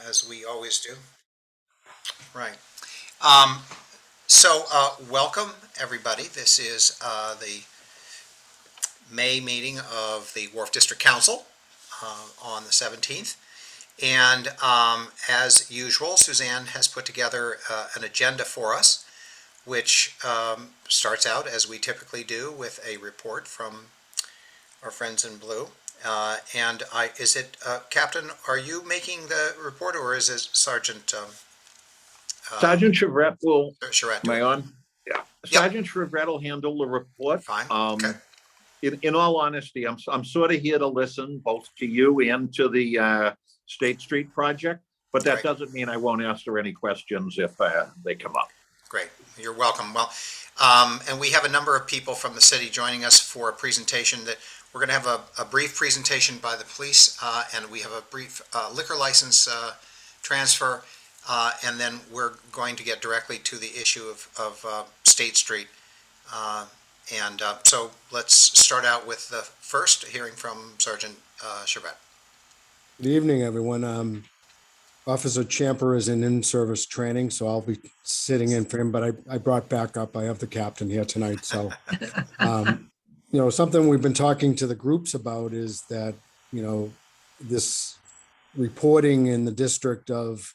as we always do. Right. Um, Welcome everybody. This is the May meeting of the Wharf District Council on the 17th. And as usual, Suzanne has put together an agenda for us, which starts out, as we typically do, with a report from our friends in blue. Is it, Captain, are you making the report, or is it Sergeant Sergeant Chevret will, Charette am I doing? on? Yeah. Yep, Sergeant Chevret will handle the report. fine, okay, In all honesty, I'm sort of here to listen both to you and to the State Street project, but that great, doesn't mean I won't ask her any questions if they come up. great. You're welcome. Well, and we have a number of people from the city joining us for a presentation that we're going to have a brief presentation by the police, and we have a brief liquor license transfer, and then we're going to get directly to the issue of State Street. So let's start out with the first hearing from Sergeant Charette. Good evening, everyone. Officer Champer is in in-service training, so I'll be sitting in for him, but I brought backup. I have the captain here tonight. So, something we've been talking to the groups about is that, this reporting in the district of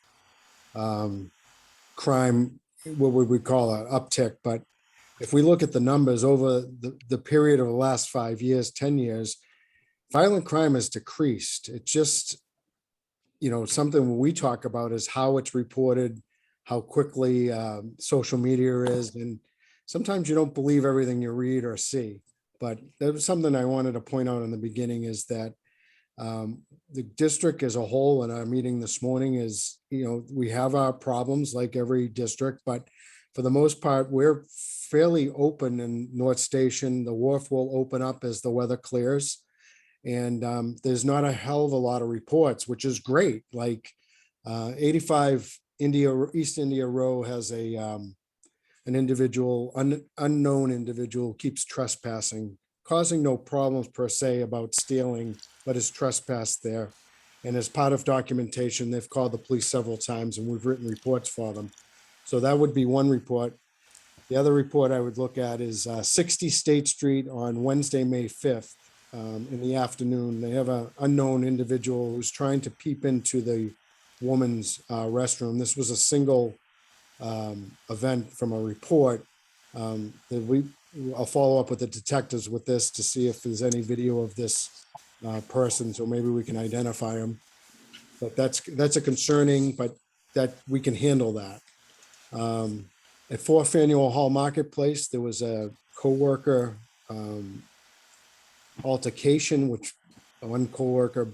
crime, what would we call an uptick? But if we look at the numbers over the period of the last 5 years, 10 years, violent crime has decreased. It just, something we talk about is how it's reported, how quickly social media is. And sometimes you don't believe everything you read or see. But there was something I wanted to point out in the beginning is that the district as a whole in our meeting this morning is, we have our problems like every district, but for the most part, we're fairly open in North Station. The Wharf will open up as the weather clears. And there's not a hell of a lot of reports, which is great. Like 85 East India Row has an individual, unknown individual keeps trespassing, causing no problems per se about stealing, but is trespassed there. And as part of documentation, they've called the police several times and we've written reports for them. So that would be one report. The other report I would look at is 60 State Street on Wednesday, May 5th. In the afternoon, they have an unknown individual who's trying to peep into the woman's restroom. This was a single event from a report. I'll follow up with the detectives with this to see if there's any video of this person, so maybe we can identify him. But that's a concerning, but that we can handle that. At 4 Faneuil Hall Marketplace, there was a co-worker altercation, which one co-worker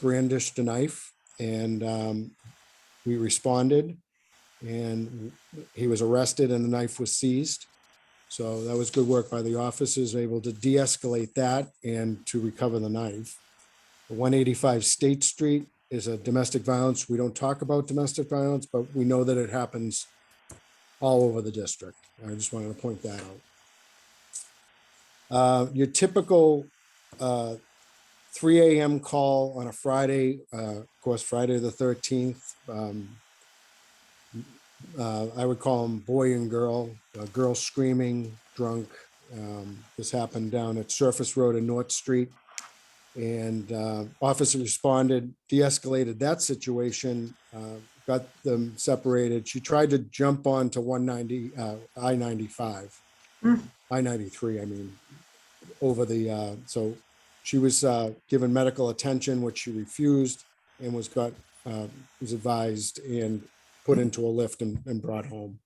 brandished a knife, and we responded, and he was arrested and the knife was seized. So that was good work by the officers, able to de-escalate that and to recover the knife. 185 State Street is a domestic violence. We don't talk about domestic violence, but we know that it happens all over the district. I just wanted to point that out. Your typical 3 a.m. call on a Friday, of course, Friday the 13th. I would call them boy and girl, girl screaming, drunk. This happened down at Surface Road and North Street. And officer responded, de-escalated that situation, got them separated. She tried to jump on to I-95, I-93, I mean, over the, so she was given medical attention, which she refused, and was advised and put into a lift and brought home.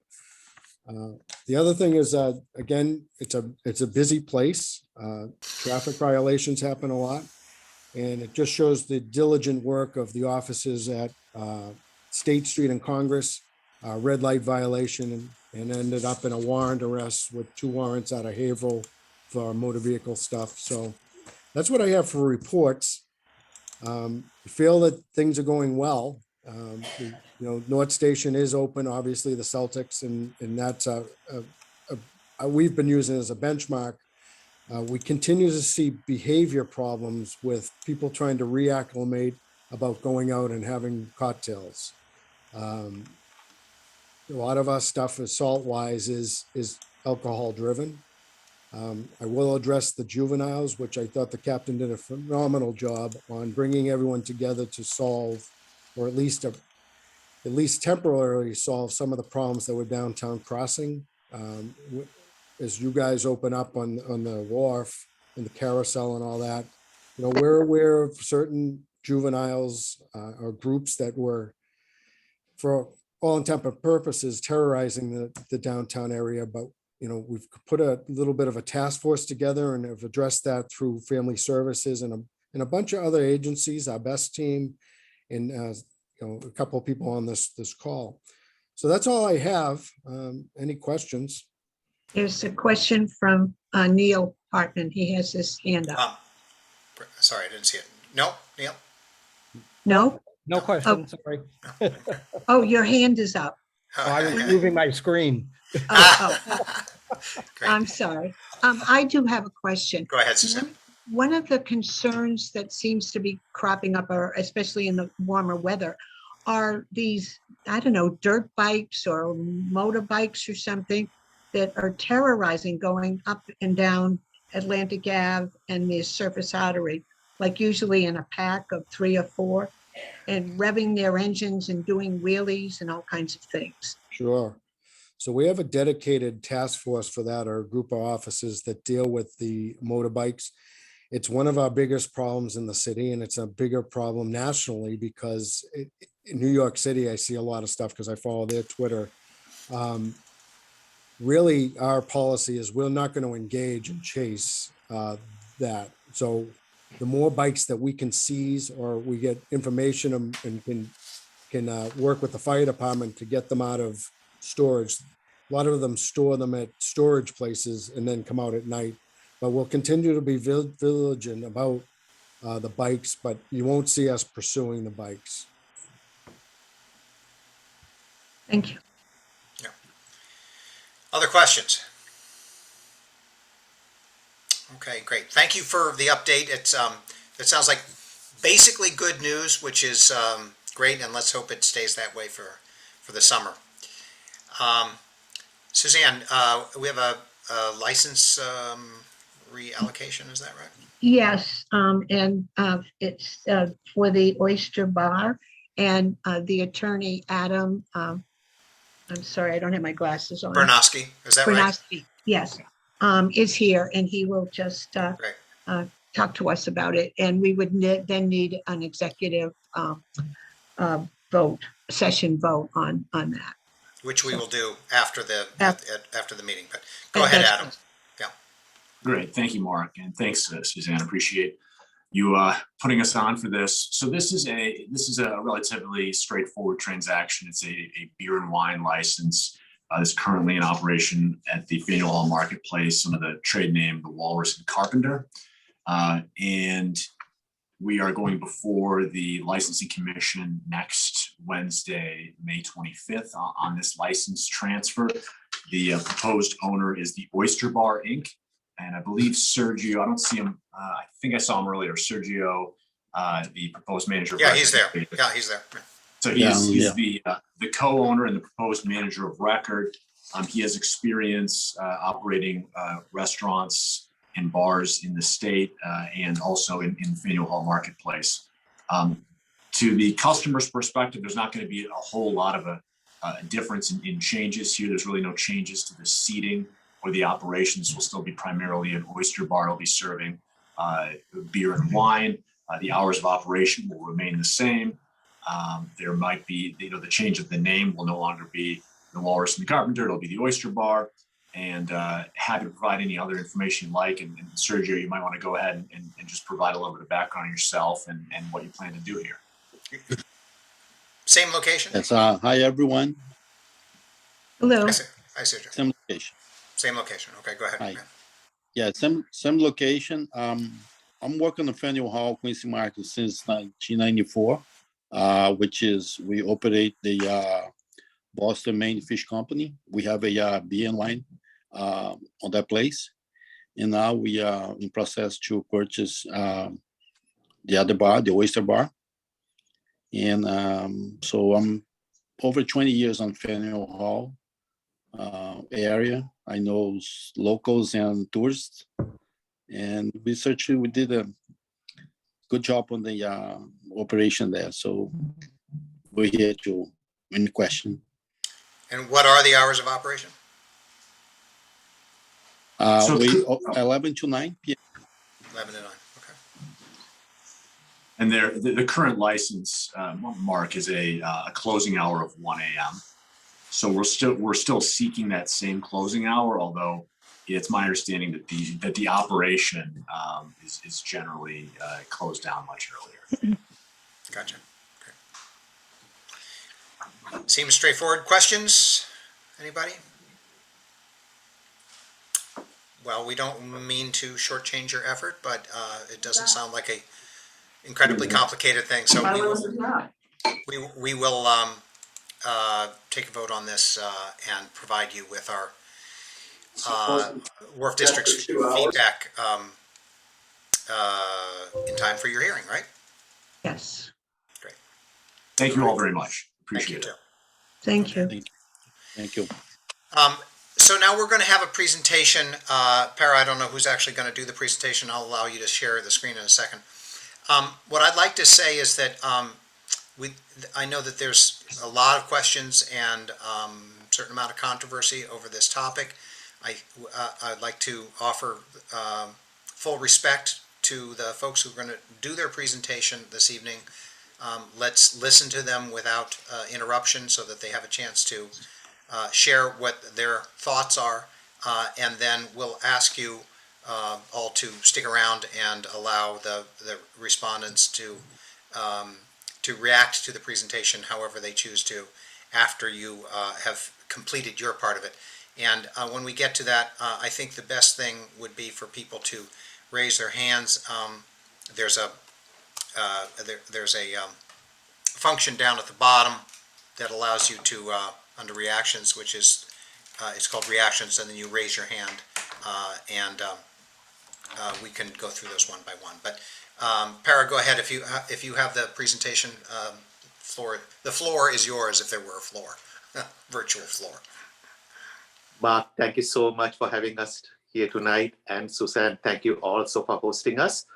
The other thing is, again, it's a busy place. Traffic violations happen a lot, and it just shows the diligent work of the officers at State Street and Congress. Red light violation and ended up in a warrant arrest with 2 warrants out of Haverhill for motor vehicle stuff. So that's what I have for reports. I feel that things are going well. North Station is open, obviously the Celtics, and that's we've been using it as a benchmark. We continue to see behavior problems with people trying to reacclimate about going out and having cocktails. A lot of our stuff is salt wise is alcohol driven. I will address the juveniles, which I thought the captain did a phenomenal job on bringing everyone together to solve, or at least temporarily solve some of the problems that were downtown crossing. As you guys open up on the wharf and the carousel and all that, we're aware of certain juveniles or groups that were, for all intent and purposes, terrorizing the downtown area. But we've put a little bit of a task force together and have addressed that through family services and a bunch of other agencies, our best team, and a couple of people on this call. So that's all I have. Any questions? There's a question from Neil Hartman. He has his hand up. Sorry, I didn't see it. No, Neil? No? No question, sorry. Oh, your hand is up. Oh, I was moving my screen. Great. I'm sorry. I do have a question. Go ahead, Suzanne. One of the concerns that seems to be cropping up, or especially in the warmer weather, are these, I don't know, dirt bikes or motorbikes or something that are terrorizing going up and down Atlantic Ave and the surface artery, like usually in a pack of 3 or 4, and revving their engines and doing wheelies and all kinds of things. Sure. So we have a dedicated task force for that, or a group of officers that deal with the motorbikes. It's one of our biggest problems in the city, and it's a bigger problem nationally because in New York City, I see a lot of stuff because I follow their Twitter. Really, our policy is we're not going to engage and chase that. So the more bikes that we can seize, or we get information and can work with the fire department to get them out of storage. A lot of them store them at storage places and then come out at night. But we'll continue to be vigilant about the bikes, but you won't see us pursuing the bikes. Thank you. Yeah. Other questions? Okay, great. Thank you for the update. It sounds like basically good news, which is great, and let's hope it stays that way for the summer. Suzanne, we have a license reallocation, is that right? Yes, and it's for the Oyster Bar, and the attorney, Adam, I'm sorry, I don't have my glasses on. Bernosky, is that right? Bernosky, yes, is here, and he will just Great. talk to us about it. And we would then need an executive session vote on that. Which we will do after the meeting, but go And ahead, that's- Adam. Great. Thank you, Mark. And thanks, Suzanne. Appreciate you putting us on for this. So this is a relatively straightforward transaction. It's a beer and wine license that's currently in operation at the Faneuil Hall Marketplace under the trade name The Walrus and Carpenter. And we are going before the Licensing Commission next Wednesday, May 25th, on this license transfer. The proposed owner is the Oyster Bar, Inc. And I believe Sergio, I don't see him, I think I saw him earlier, Sergio, the proposed manager. Yeah, he's there. Yeah, he's there. So he's the co-owner and the proposed manager of record. He has experience operating restaurants and bars in the state and also in Faneuil Hall Marketplace. To the customer's perspective, there's not going to be a whole lot of a difference in changes here. There's really no changes to the seating or the operations. Will still be primarily an Oyster Bar. Will be serving beer and wine. The hours of operation will remain the same. There might be, the change of the name will no longer be the Walrus and the Carpenter. It'll be the Oyster Bar. And happy to provide any other information you like. And Sergio, you might want to go ahead and just provide a little bit of background on yourself and what you plan to do here. Same location? Yes, hi, everyone. Hello. I see. Same location. Same location. Okay, go ahead. Hi. Yeah, same location. I'm working in Faneuil Hall, Quincy Market since 1994, which is we operate the Boston Maine Fish Company. We have a beer line on that place. And now we are in process to purchase the other bar, the Oyster Bar. And so I'm over 20 years on Faneuil Hall area. I know locals and tourists. And we did a good job on the operation there. So we're here to any question. And what are the hours of operation? So- We 11 to 9 p.m. 11 to 9, okay. And the current license, Mark, is a closing hour of 1 a.m. So we're still seeking that same closing hour, although it's my understanding that the operation is generally closed down much earlier. Gotcha. Okay. Seems straightforward. Questions? Anybody? Well, we don't mean to shortchange your effort, but it doesn't sound like a incredibly complicated thing. So we will take a vote on this and provide you with our Wharf District's feedback in time for your hearing, right? Yes, Thank you all very much. Thank you, Appreciate it. too. thank you. Thank you. So now we're going to have a presentation. Para, I don't know who's actually going to do the presentation. I'll allow you to share the screen in a second. What I'd like to say is that I know that there's a lot of questions and a certain amount of controversy over this topic. I'd like to offer full respect to the folks who are going to do their presentation this evening. Let's listen to them without interruption so that they have a chance to share what their thoughts are, and then we'll ask you all to stick around and allow the respondents to react to the presentation however they choose to after you have completed your part of it. And when we get to that, I think the best thing would be for people to raise their hands. There's a function down at the bottom that allows you to under reactions, which is it's called reactions, and then you raise your hand and we can go through those one by one. But Para, go ahead if you have the presentation floor. The floor is yours if there were a floor, virtual floor. Mark, thank you so much for having us here tonight, and Suzanne, thank you also for hosting us.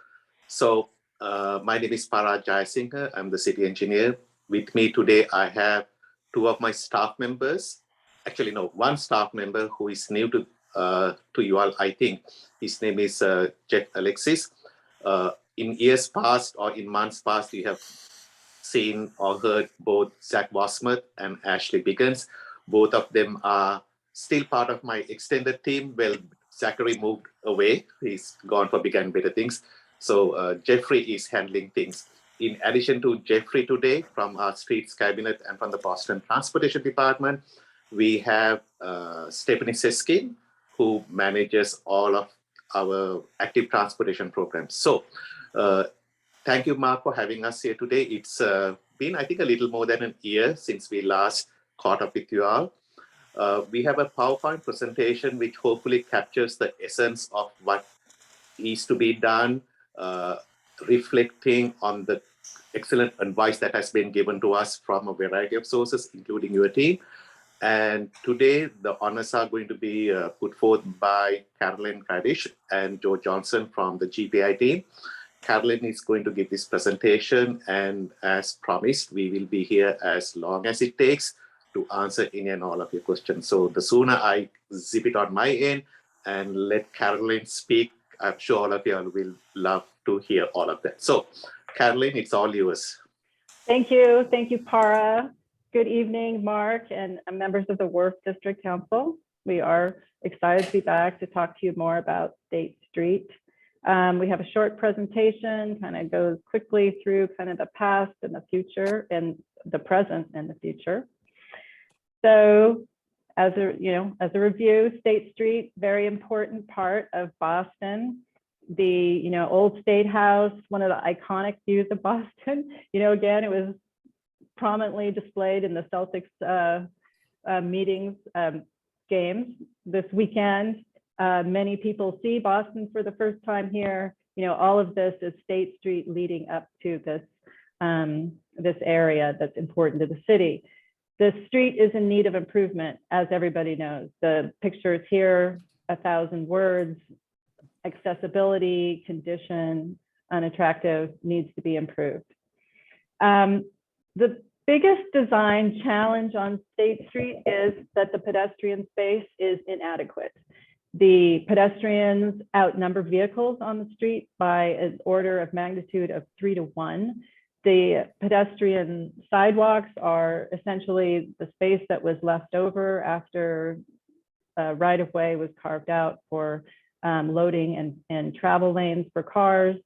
So my name is Para Jayasinghe. I'm the city engineer. With me today, I have two of my staff members. Actually, no, one staff member who is new to you all, I think. His name is Alexis. In years past or in months past, you have seen or heard both Zach Wasmuth and Ashley Biggins. Both of them are still part of my extended team. Well, Zachary moved away. He's gone for bigger and better things. So Jeffrey is handling things. In addition to Jeffrey today from our streets cabinet and from the Boston Transportation Department, we have Stefanie Seskin, who manages all of our active transportation programs. So thank you, Mark, for having us here today. It's been, I think, a little more than a year since we last caught up with you all. We have a PowerPoint presentation which hopefully captures the essence of what needs to be done, reflecting on the excellent advice that has been given to us from a variety of sources, including your team. And today, the honors are going to be put forth by Carolyn Kadish and Joe Johnson from the GPI team. Carolyn is going to give this presentation, and as promised, we will be here as long as it takes to answer any and all of your questions. So the sooner I zip it on my end and let Carolyn speak, I'm sure all of you all will love to hear all of that. So Carolyn, it's all yours. Thank you. Thank you, Para. Good evening, Mark and members of the Wharf District Council. We are excited to be back to talk to you more about State Street. We have a short presentation, kind of goes quickly through kind of the past and the future and the present and the future. So as a review, State Street, very important part of Boston. The old State House, one of the iconic views of Boston. Again, it was prominently displayed in the Celtics meetings, games this weekend. Many people see Boston for the first time here. All of this is State Street leading up to this this area that's important to the city. The street is in need of improvement, as everybody knows. The picture is here, 1,000 words, accessibility, condition, unattractive, needs to be improved. The biggest design challenge on State Street is that the pedestrian space is inadequate. The pedestrians outnumber vehicles on the street by an order of magnitude of 3 to 1. The pedestrian sidewalks are essentially the space that was left over after right-of-way was carved out for loading and travel lanes for cars.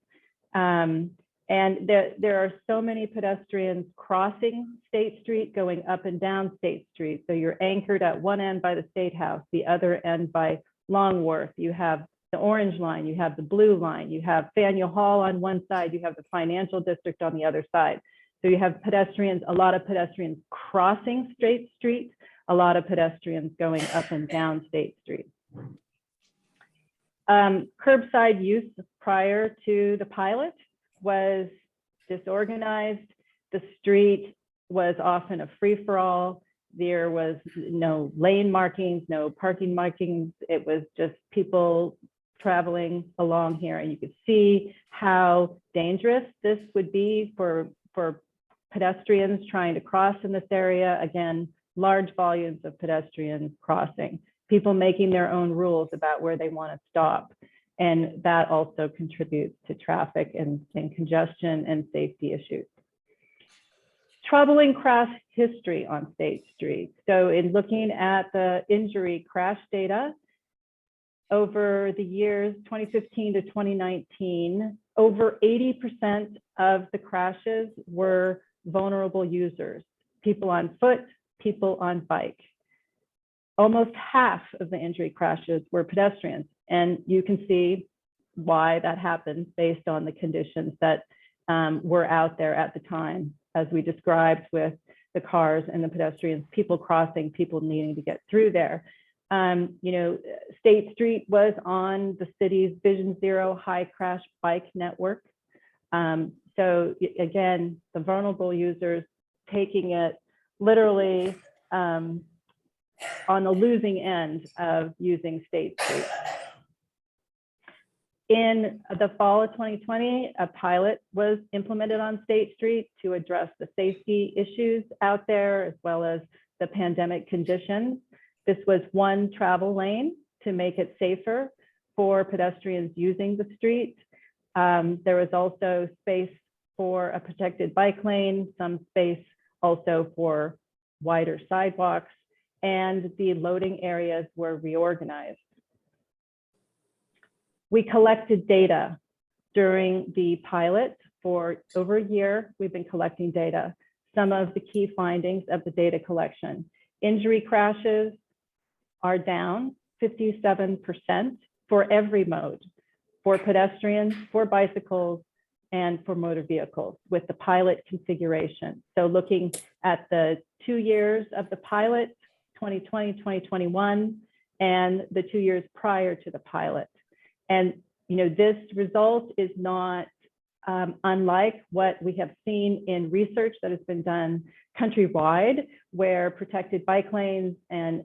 And there are so many pedestrians crossing State Street, going up and down State Street. So you're anchored at one end by the State House, the other end by Long Wharf. You have the orange line, you have the blue line, you have Faneuil Hall on one side, you have the financial district on the other side. So you have pedestrians, a lot of pedestrians crossing State Street, a lot of pedestrians going up and down State Street. Curbside use prior to the pilot was disorganized. The street was often a free-for-all. There was no lane markings, no parking markings. It was just people traveling along here, and you could see how dangerous this would be for pedestrians trying to cross in this area. Again, large volumes of pedestrians crossing, people making their own rules about where they want to stop. And that also contributes to traffic and congestion and safety issues. Troubling crash history on State Street. So in looking at the injury crash data, over the years 2015 to 2019, over 80% of the crashes were vulnerable users, people on foot, people on bike. Almost half of the injury crashes were pedestrians. And you can see why that happened based on the conditions that were out there at the time, as we described with the cars and the pedestrians, people crossing, people needing to get through there. You know, State Street was on the city's Vision Zero high crash bike network. So again, the vulnerable users taking it literally on the losing end of using State Street. In the fall of 2020, a pilot was implemented on State Street to address the safety issues out there, as well as the pandemic conditions. This was one travel lane to make it safer for pedestrians using the street. There was also space for a protected bike lane, some space also for wider sidewalks, and the loading areas were reorganized. We collected data during the pilot for over a year. We've been collecting data. Some of the key findings of the data collection: injury crashes are down 57% for every mode, for pedestrians, for bicycles, and for motor vehicles with the pilot configuration. So looking at the 2 years of the pilot, 2020, 2021, and the 2 years prior to the pilot. And you know, this result is not unlike what we have seen in research that has been done countrywide, where protected bike lanes and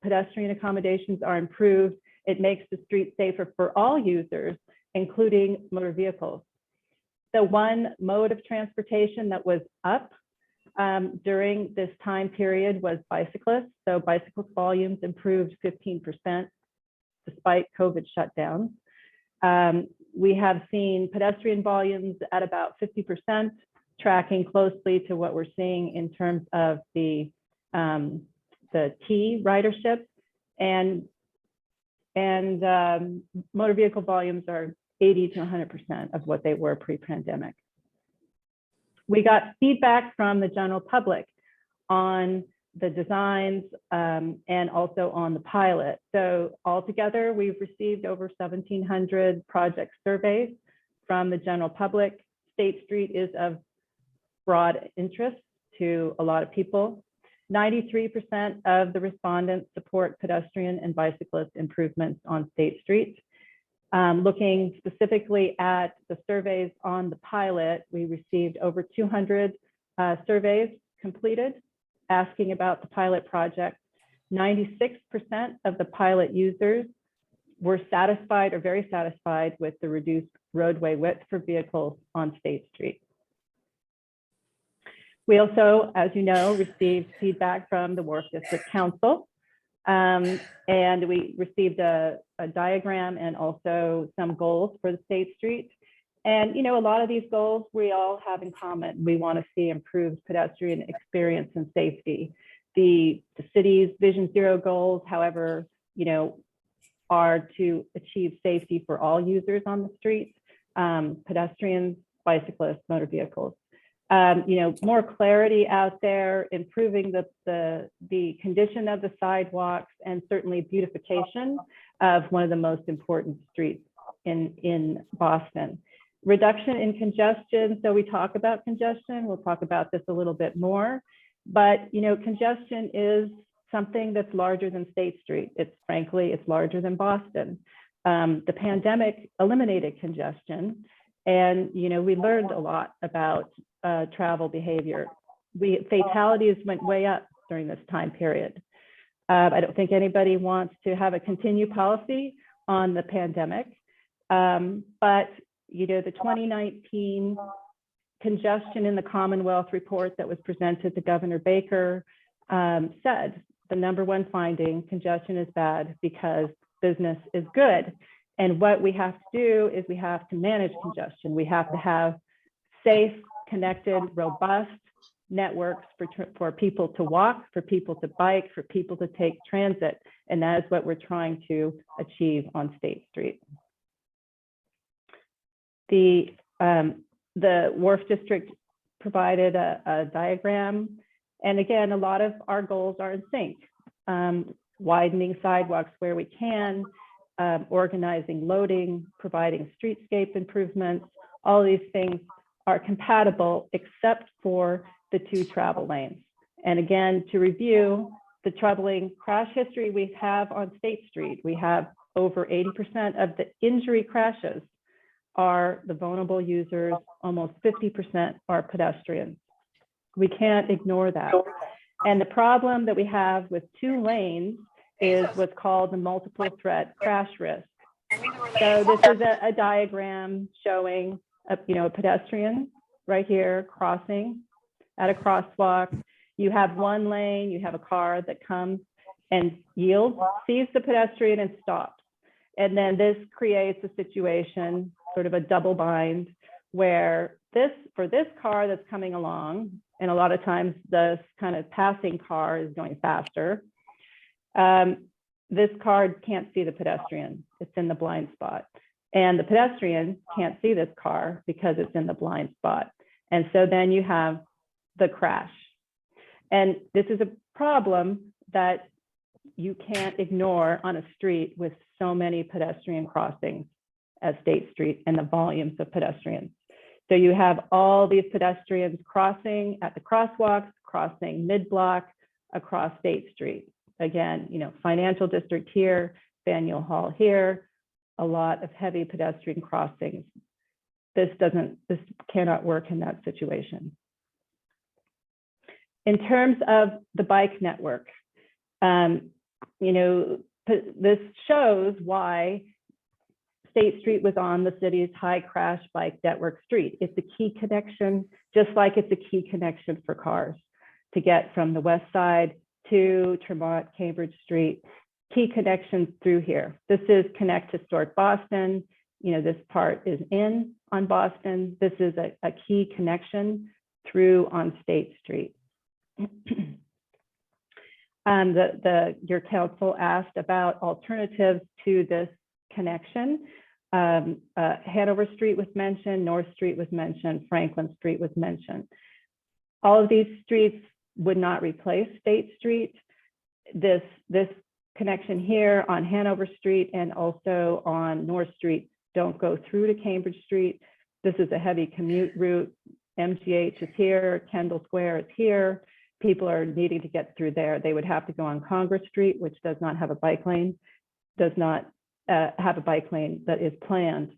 pedestrian accommodations are improved. It makes the street safer for all users, including motor vehicles. The one mode of transportation that was up during this time period was bicyclists. So bicycle volumes improved 15% despite COVID shutdowns. We have seen pedestrian volumes at about 50%, tracking closely to what we're seeing in terms of the T ridership, and motor vehicle volumes are 80 to 100% of what they were pre-pandemic. We got feedback from the general public on the designs and also on the pilot. So altogether, we've received over 1,700 project surveys from the general public. State Street is of broad interest to a lot of people. 93% of the respondents support pedestrian and bicyclist improvements on State Street. Looking specifically at the surveys on the pilot, we received over 200 surveys completed asking about the pilot project. 96% of the pilot users were satisfied or very satisfied with the reduced roadway width for vehicles on State Street. We also, as you know, received feedback from the Wharf District Council, and we received a diagram and also some goals for the State Street. And, you know, a lot of these goals we all have in common. We want to see improved pedestrian experience and safety. The city's Vision Zero goals, however, you know, are to achieve safety for all users on the streets, pedestrians, bicyclists, motor vehicles. You know, more clarity out there, improving the condition of the sidewalks, and certainly beautification of one of the most important streets in Boston. Reduction in congestion. So we talk about congestion. We'll talk about this a little bit more. But, you know, congestion is something that's larger than State Street. Frankly, it's larger than Boston. The pandemic eliminated congestion. And, you know, we learned a lot about travel behavior. Fatalities went way up during this time period. I don't think anybody wants to have a continued policy on the pandemic. But, you know, the 2019 congestion in the Commonwealth report that was presented to Governor Baker said the #1 finding, congestion is bad because business is good. And what we have to do is we have to manage congestion. We have to have safe, connected, robust networks for people to walk, for people to bike, for people to take transit. And that is what we're trying to achieve on State Street. The Wharf District provided a diagram. And again, a lot of our goals are in sync. Widening sidewalks where we can, organizing loading, providing streetscape improvements. All these things are compatible except for the 2 travel lanes. And again, to review the troubling crash history we have on State Street, we have over 80% of the injury crashes are the vulnerable users, almost 50% are pedestrians. We can't ignore that. And the problem that we have with 2 lanes is what's called the multiple threat crash risk. So this is a diagram showing a pedestrian right here crossing at a crosswalk. You have 1 lane, you have a car that comes and yields, sees the pedestrian and stops. And then this creates a situation, sort of a double bind, where for this car that's coming along, and a lot of times this kind of passing car is going faster, this car can't see the pedestrian. It's in the blind spot. And the pedestrian can't see this car because it's in the blind spot. And so then you have the crash. And this is a problem that you can't ignore on a street with so many pedestrian crossings as State Street and the volumes of pedestrians. So you have all these pedestrians crossing at the crosswalks, crossing mid-block across State Street. Again, you know, financial district here, Faneuil Hall here, a lot of heavy pedestrian crossings. This cannot work in that situation. In terms of the bike network, you know, this shows why State Street was on the city's high crash bike network street. It's a key connection, just like it's a key connection for cars to get from the west side to Tremont, Cambridge Street, key connections through here. This is Connect Historic Boston. You know, this part is in on Boston. This is a key connection through on State Street. Your council asked about alternatives to this connection. Hanover Street was mentioned, North Street was mentioned, Franklin Street was mentioned. All of these streets would not replace State Street. This connection here on Hanover Street and also on North Street don't go through to Cambridge Street. This is a heavy commute route. MGH is here, Kendall Square is here. People are needing to get through there. They would have to go on Congress Street, which does not have a bike lane, does not have a bike lane that is planned.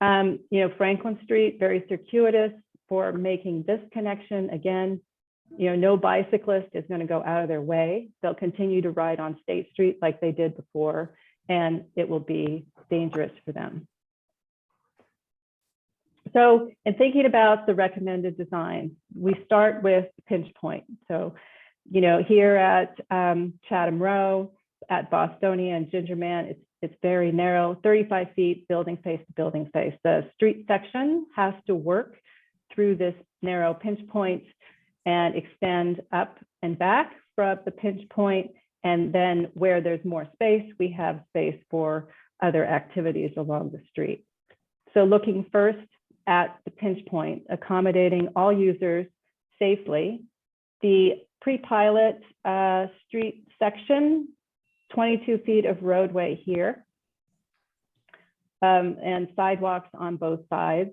You know, Franklin Street, very circuitous. for making this connection. Again, no bicyclist is going to go out of their way. They'll continue to ride on State Street like they did before, and it will be dangerous for them. So in thinking about the recommended design, we start with pinch point. So, here at Chatham Row, at Bostonia and Gingerman, it's very narrow, 35 feet, building face to building face. The street section has to work through this narrow pinch point and extend up and back from the pinch point. And then where there's more space, we have space for other activities along the street. So looking first at the pinch point, accommodating all users safely. The pre-pilot street section, 22 feet of roadway here, and sidewalks on both sides.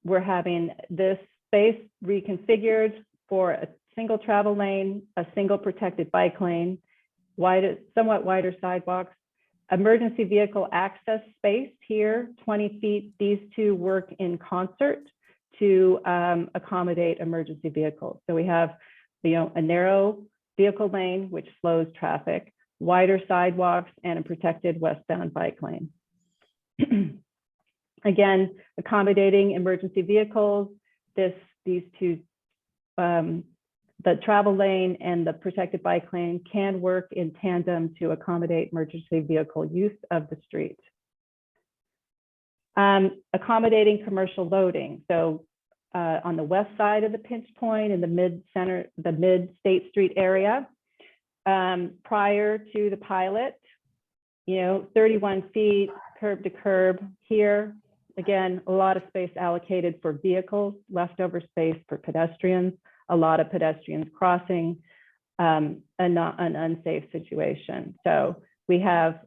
We're having this space reconfigured for a single travel lane, a single protected bike lane, somewhat wider sidewalks, emergency vehicle access space here, 20 feet. These two work in concert to accommodate emergency vehicles. So we have, a narrow vehicle lane, which slows traffic, wider sidewalks, and a protected westbound bike lane. Again, accommodating emergency vehicles, these two, the travel lane and the protected bike lane can work in tandem to accommodate emergency vehicle use of the street. Accommodating commercial loading. So on the west side of the pinch point in the mid State Street area, prior to the pilot, 31 feet curb to curb here. Again, a lot of space allocated for vehicles, leftover space for pedestrians, a lot of pedestrians crossing, an unsafe situation. So we have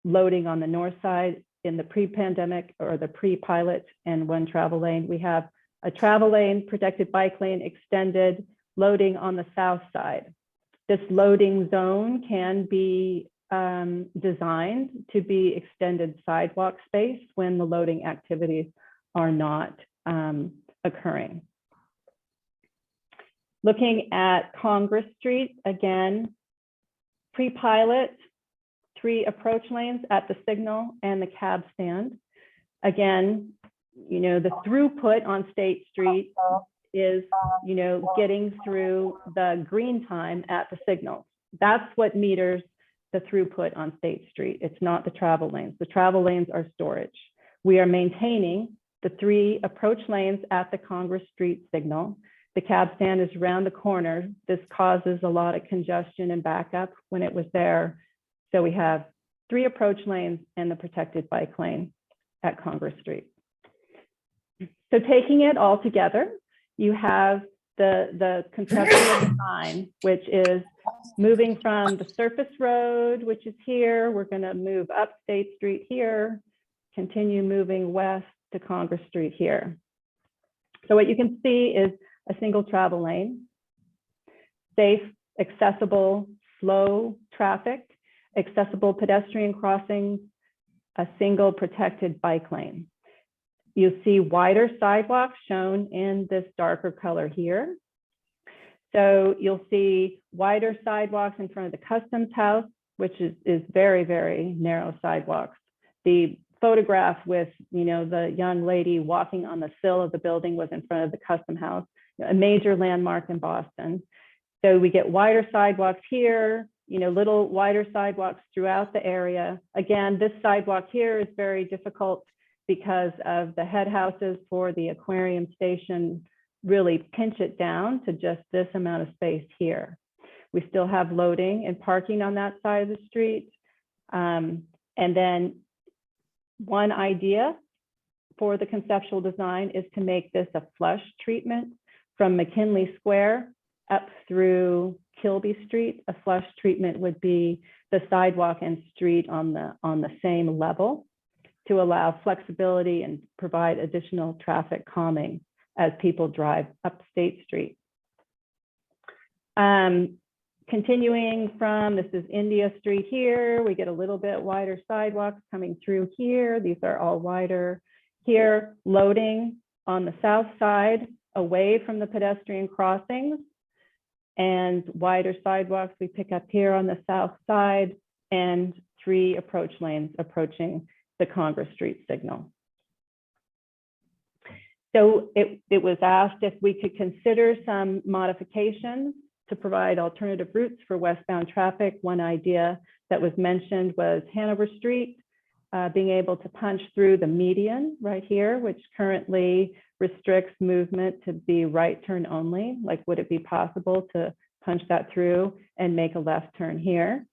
loading on the north side in the pre-pandemic or the pre-pilot and one travel lane. We have a travel lane, protected bike lane extended, loading on the south side. This loading zone can be designed to be extended sidewalk space when the loading activities are not occurring. Looking at Congress Street, again, pre-pilot, 3 approach lanes at the signal and the cab stand. Again, the throughput on State Street is, getting through the green time at the signal. That's what meters the throughput on State Street. It's not the travel lanes. The travel lanes are storage. We are maintaining the 3 approach lanes at the Congress Street signal. The cab stand is around the corner. This causes a lot of congestion and backup when it was there. So we have 3 approach lanes and the protected bike lane at Congress Street. So taking it all together, you have the conceptual design, which is moving from the surface road, which is here. We're going to move up State Street here, continue moving west to Congress Street here. So what you can see is a single travel lane, safe, accessible, slow traffic, accessible pedestrian crossings, a single protected bike lane. You'll see wider sidewalks shown in this darker color here. So you'll see wider sidewalks in front of the Customs House, which is very, very narrow sidewalks. The photograph with, the young lady walking on the sill of the building was in front of the Customs House, a major landmark in Boston. So we get wider sidewalks here, little wider sidewalks throughout the area. Again, this sidewalk here is very difficult because of the head houses for the aquarium station really pinch it down to just this amount of space here. We still have loading and parking on that side of the street. And then one idea for the conceptual design is to make this a flush treatment from McKinley Square up through Kilby Street. A flush treatment would be the sidewalk and street on the same level to allow flexibility and provide additional traffic calming as people drive up State Street. Continuing from, this is India Street here, we get a little bit wider sidewalks coming through here. These are all wider here. Loading on the south side, away from the pedestrian crossings, and wider sidewalks we pick up here on the south side, and 3 approach lanes approaching the Congress Street signal. So it was asked if we could consider some modifications to provide alternative routes for westbound traffic. One idea that was mentioned was Hanover Street, being able to punch through the median right here, which currently restricts movement to be right turn only. Like, would it be possible to punch that through and make a left turn here?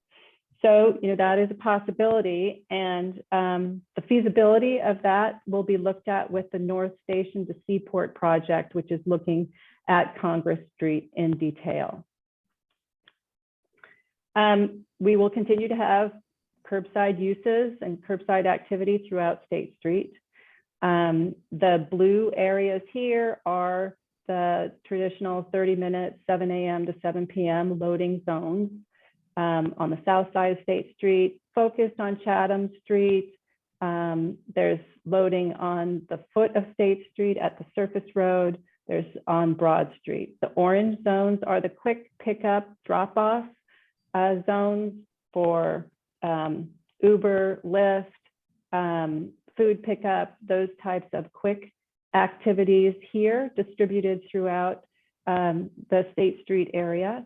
So, that is a possibility, and the feasibility of that will be looked at with the North Station to Seaport project, which is looking at Congress Street in detail. We will continue to have curbside uses and curbside activity throughout State Street. The blue areas here are the traditional 30-minute 7 a.m. to 7 p.m. loading zones. On the south side of State Street, focused on Chatham Street. There's loading on the foot of State Street at the surface road. There's on Broad Street. The orange zones are the quick pickup drop-off zones for Uber, Lyft, food pickup, those types of quick activities here distributed throughout the State Street area.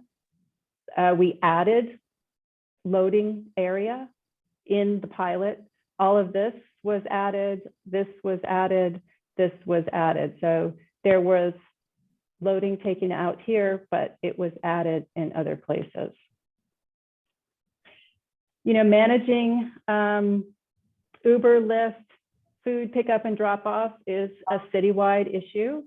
We added loading area in the pilot. All of this was added, this was added, this was added. So there was loading taken out here, but it was added in other places. Managing Uber, Lyft, food pickup and drop off is a citywide issue.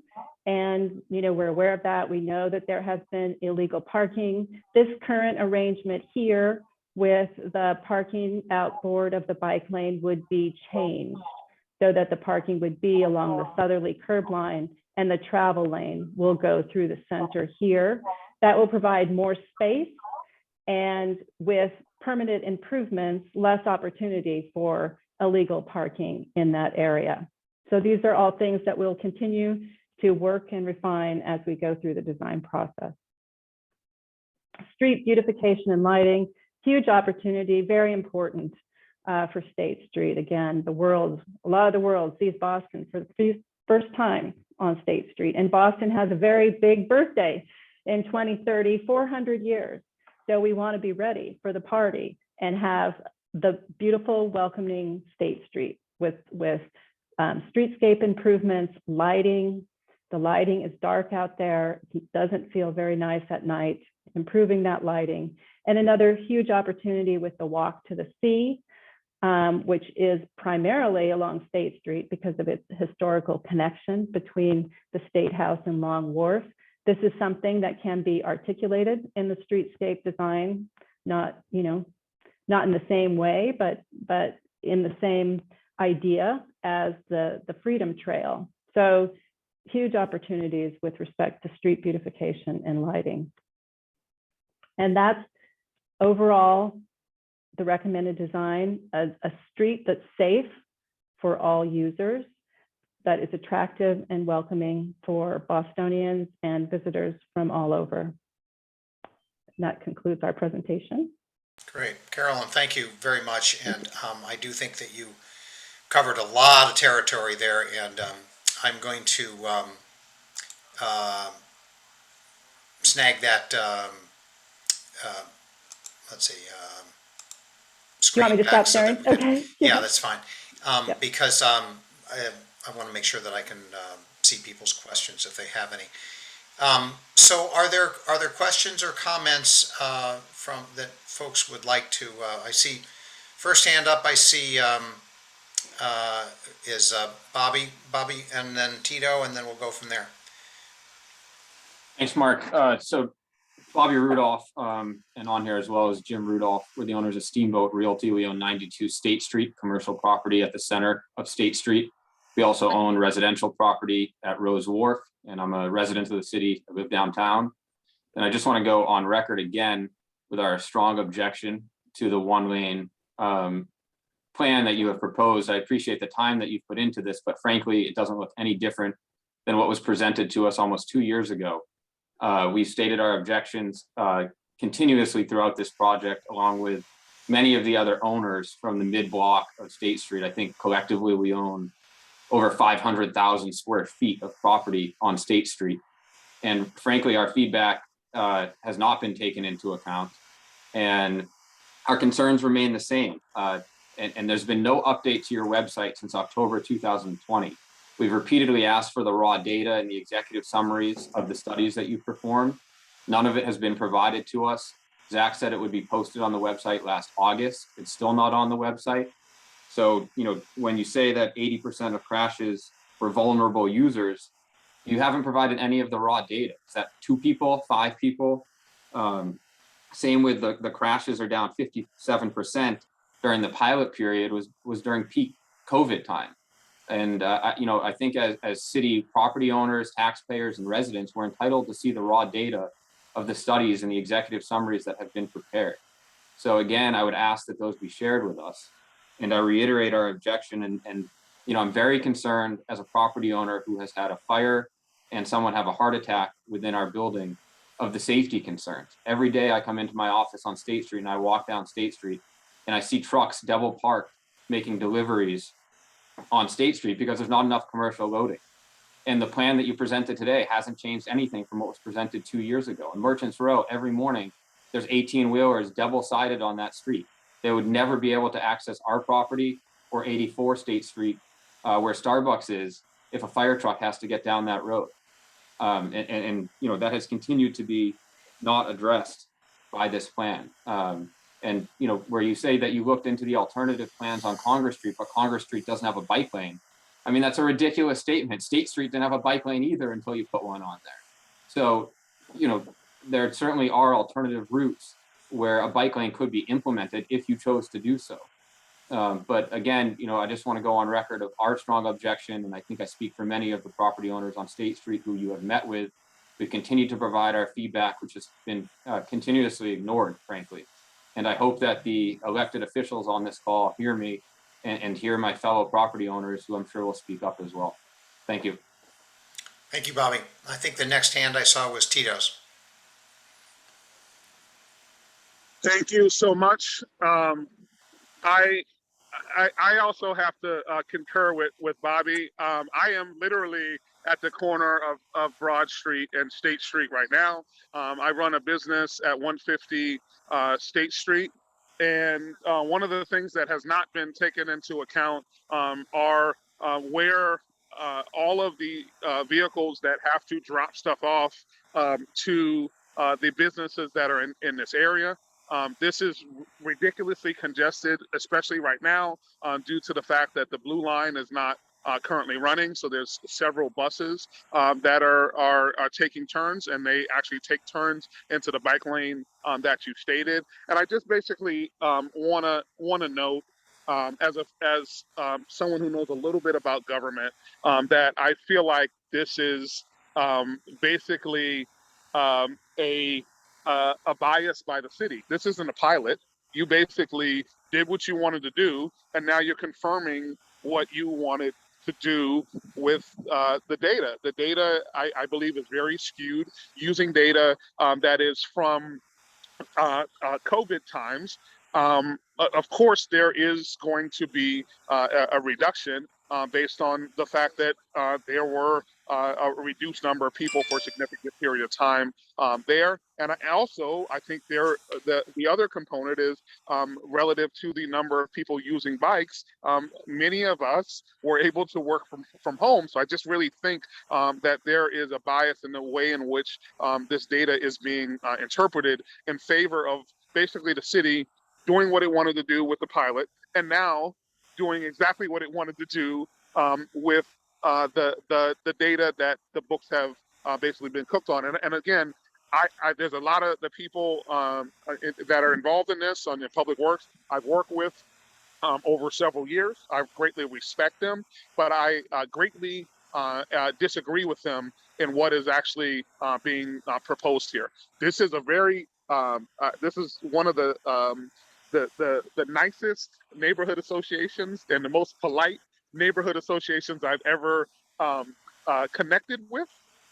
And, we're aware of that. We know that there has been illegal parking. This current arrangement here with the parking outboard of the bike lane would be changed so that the parking would be along the southerly curb line and the travel lane will go through the center here. That will provide more space, and with permanent improvements, less opportunity for illegal parking in that area. So these are all things that we'll continue to work and refine as we go through the design process. Street beautification and lighting, huge opportunity, very important for State Street. Again, a lot of the world sees Boston for the first time on State Street. And Boston has a very big birthday in 2030, 400 years. So we want to be ready for the party and have the beautiful, welcoming State Street with streetscape improvements, lighting. The lighting is dark out there. It doesn't feel very nice at night, improving that lighting. And another huge opportunity with the walk to the sea, which is primarily along State Street because of its historical connection between the State House and Long Wharf. This is something that can be articulated in the streetscape design, not in the same way, but in the same idea as the Freedom Trail. So huge opportunities with respect to street beautification and lighting. And that's overall the recommended design, a street that's safe for all users, that is attractive and welcoming for Bostonians and visitors from all over. And that concludes our presentation. Great. Carolyn, thank you very much. And I do think that you covered a lot of territory there, and I'm going to snag that, let's see. Do you want me to stop sharing? Okay. Yeah, that's fine. Yep. Because I want to make sure that I can see people's questions if they have any. So are there questions or comments from that folks would like to? I see first hand up. I see is Bobby, and then Tito, and then we'll go from there. Thanks, Mark. So Bobby Rudolph, and on here as well as Jim Rudolph. We're the owners of Steamboat Realty. We own 92 State Street, commercial property at the center of State Street. We also own residential property at Rose Wharf, and I'm a resident of the city. I live downtown. And I just want to go on record again with our strong objection to the one-lane plan that you have proposed. I appreciate the time that you've put into this, but frankly, it doesn't look any different than what was presented to us almost 2 years ago. We stated our objections continuously throughout this project, along with many of the other owners from the mid-block of State Street. I think collectively we own over 500,000 square feet of property on State Street. And frankly, our feedback has not been taken into account. And our concerns remain the same. And there's been no update to your website since October 2020. We've repeatedly asked for the raw data and the executive summaries of the studies that you performed. None of it has been provided to us. Zach said it would be posted on the website last August. It's still not on the website. So, you know, when you say that 80% of crashes were vulnerable users, you haven't provided any of the raw data. Is that 2 people, 5 people? Same with the crashes are down 57% during the pilot period was during peak COVID time. And, you know, I think as city property owners, taxpayers, and residents, we're entitled to see the raw data of the studies and the executive summaries that have been prepared. So again, I would ask that those be shared with us. And I reiterate our objection. And you know, I'm very concerned as a property owner who has had a fire and someone have a heart attack within our building of the safety concerns. Every day I come into my office on State Street and I walk down State Street and I see trucks double parked making deliveries on State Street because there's not enough commercial loading. And the plan that you presented today hasn't changed anything from what was presented 2 years ago. In Merchants Row, every morning, there's 18-wheelers double-sided on that street. They would never be able to access our property or 84 State Street, where Starbucks is, if a fire truck has to get down that road. And you know, that has continued to be not addressed by this plan. And you know, where you say that you looked into the alternative plans on Congress Street, but Congress Street doesn't have a bike lane. I mean, that's a ridiculous statement. State Street didn't have a bike lane either until you put one on there. So, you know, there certainly are alternative routes where a bike lane could be implemented if you chose to do so. But again, you know, I just want to go on record of our strong objection, and I think I speak for many of the property owners on State Street who you have met with. We continue to provide our feedback, which has been continuously ignored, frankly. And I hope that the elected officials on this call hear me and hear my fellow property owners, who I'm sure will speak up as well. Thank you. Thank you, Bobby. I think the next hand I saw was Tito's. Thank you so much. I also have to concur with Bobby. I am literally at the corner of Broad Street and State Street right now. I run a business at 150 State Street. And one of the things that has not been taken into account are where all of the vehicles that have to drop stuff off to the businesses that are in this area. This is ridiculously congested, especially right now, due to the fact that the Blue Line is not currently running. So there's several buses that are taking turns, and they actually take turns into the bike lane that you stated. And I just basically want to note, as someone who knows a little bit about government, that I feel like this is basically a bias by the city. This isn't a pilot. You basically did what you wanted to do, and now you're confirming what you wanted to do with the data. The data, I believe, is very skewed, using data that is from COVID times. Of course, there is going to be a reduction based on the fact that there were a reduced number of people for a significant period of time there. And I think the other component is relative to the number of people using bikes. Many of us were able to work from home. So I just really think that there is a bias in the way in which this data is being interpreted in favor of basically the city doing what it wanted to do with the pilot, and now doing exactly what it wanted to do with the data that the books have basically been cooked on. And again, there's a lot of the people that are involved in this on the public works I've worked with over several years. I greatly respect them, but I greatly disagree with them in what is actually being proposed here. This is this is one of the nicest neighborhood associations and the most polite neighborhood associations I've ever connected with.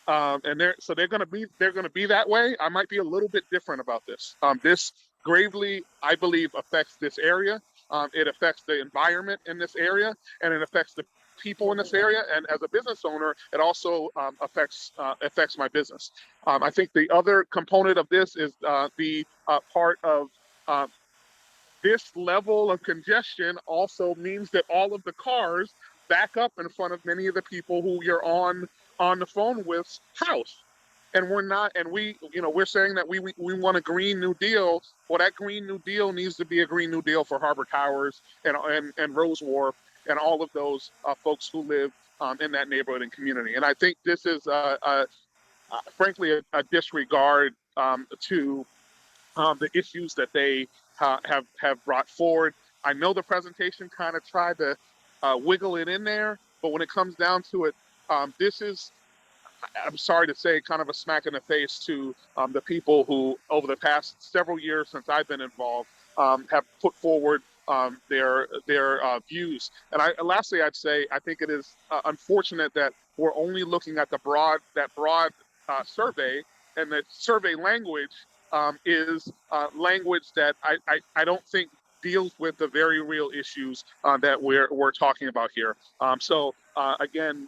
And they're going to be that way. I might be a little bit different about this. This gravely, I believe, affects this area. It affects the environment in this area, and it affects the people in this area. And as a business owner, it also affects my business. I think the other component of this is the part of this level of congestion also means that all of the cars back up in front of many of the people who you're on the phone with's house. And we're saying that we want a Green New Deal. Well, that Green New Deal needs to be a Green New Deal for Harbor Towers and Rose Wharf and all of those folks who live in that neighborhood and community. And I think this is frankly a disregard to the issues that they have brought forward. I know the presentation kind of tried to wiggle it in there, but when it comes down to it, this is, I'm sorry to say, kind of a smack in the face to the people who, over the past several years since I've been involved, have put forward their views. And lastly, I'd say I think it is unfortunate that we're only looking at that broad survey, and the survey language is language that I don't think deals with the very real issues that we're talking about here. Again,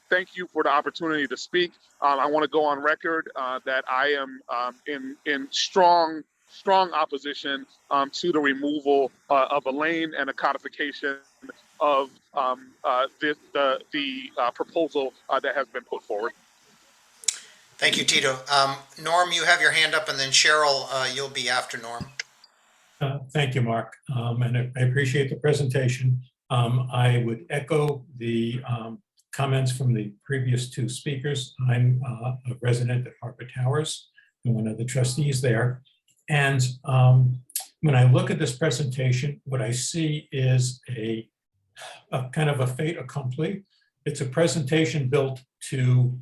thank you for the opportunity to speak. I want to go on record that I am in strong opposition to the removal of a lane and a codification of the proposal that has been put forward. Thank you, Tito. Norm, you have your hand up, and then Cheryl, you'll be after Norm. Thank you, Mark. And I appreciate the presentation. I would echo the comments from the previous two speakers. I'm a resident at Harbor Towers and one of the trustees there. And when I look at this presentation, what I see is a kind of a fait accompli. It's a presentation built to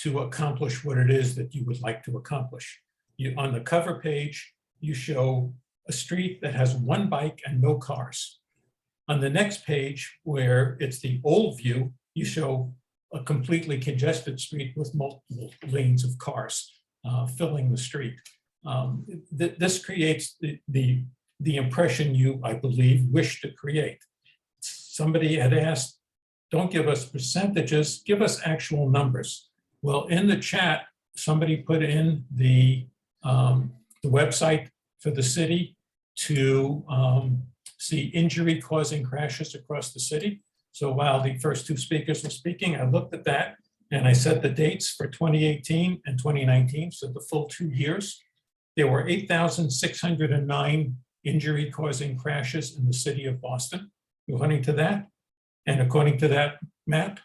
accomplish what it is that you would like to accomplish. On the cover page, you show a street that has one bike and no cars. On the next page, where it's the old view, you show a completely congested street with multiple lanes of cars filling the street. This creates the impression you, I believe, wish to create. Somebody had asked, don't give us percentages, give us actual numbers. Well, in the chat, somebody put in the website for the city to see injury causing crashes across the city. So while the first two speakers were speaking, I looked at that and I set the dates for 2018 and 2019, so the full 2 years. There were 8,609 injury causing crashes in the city of Boston, according to that. And according to that map,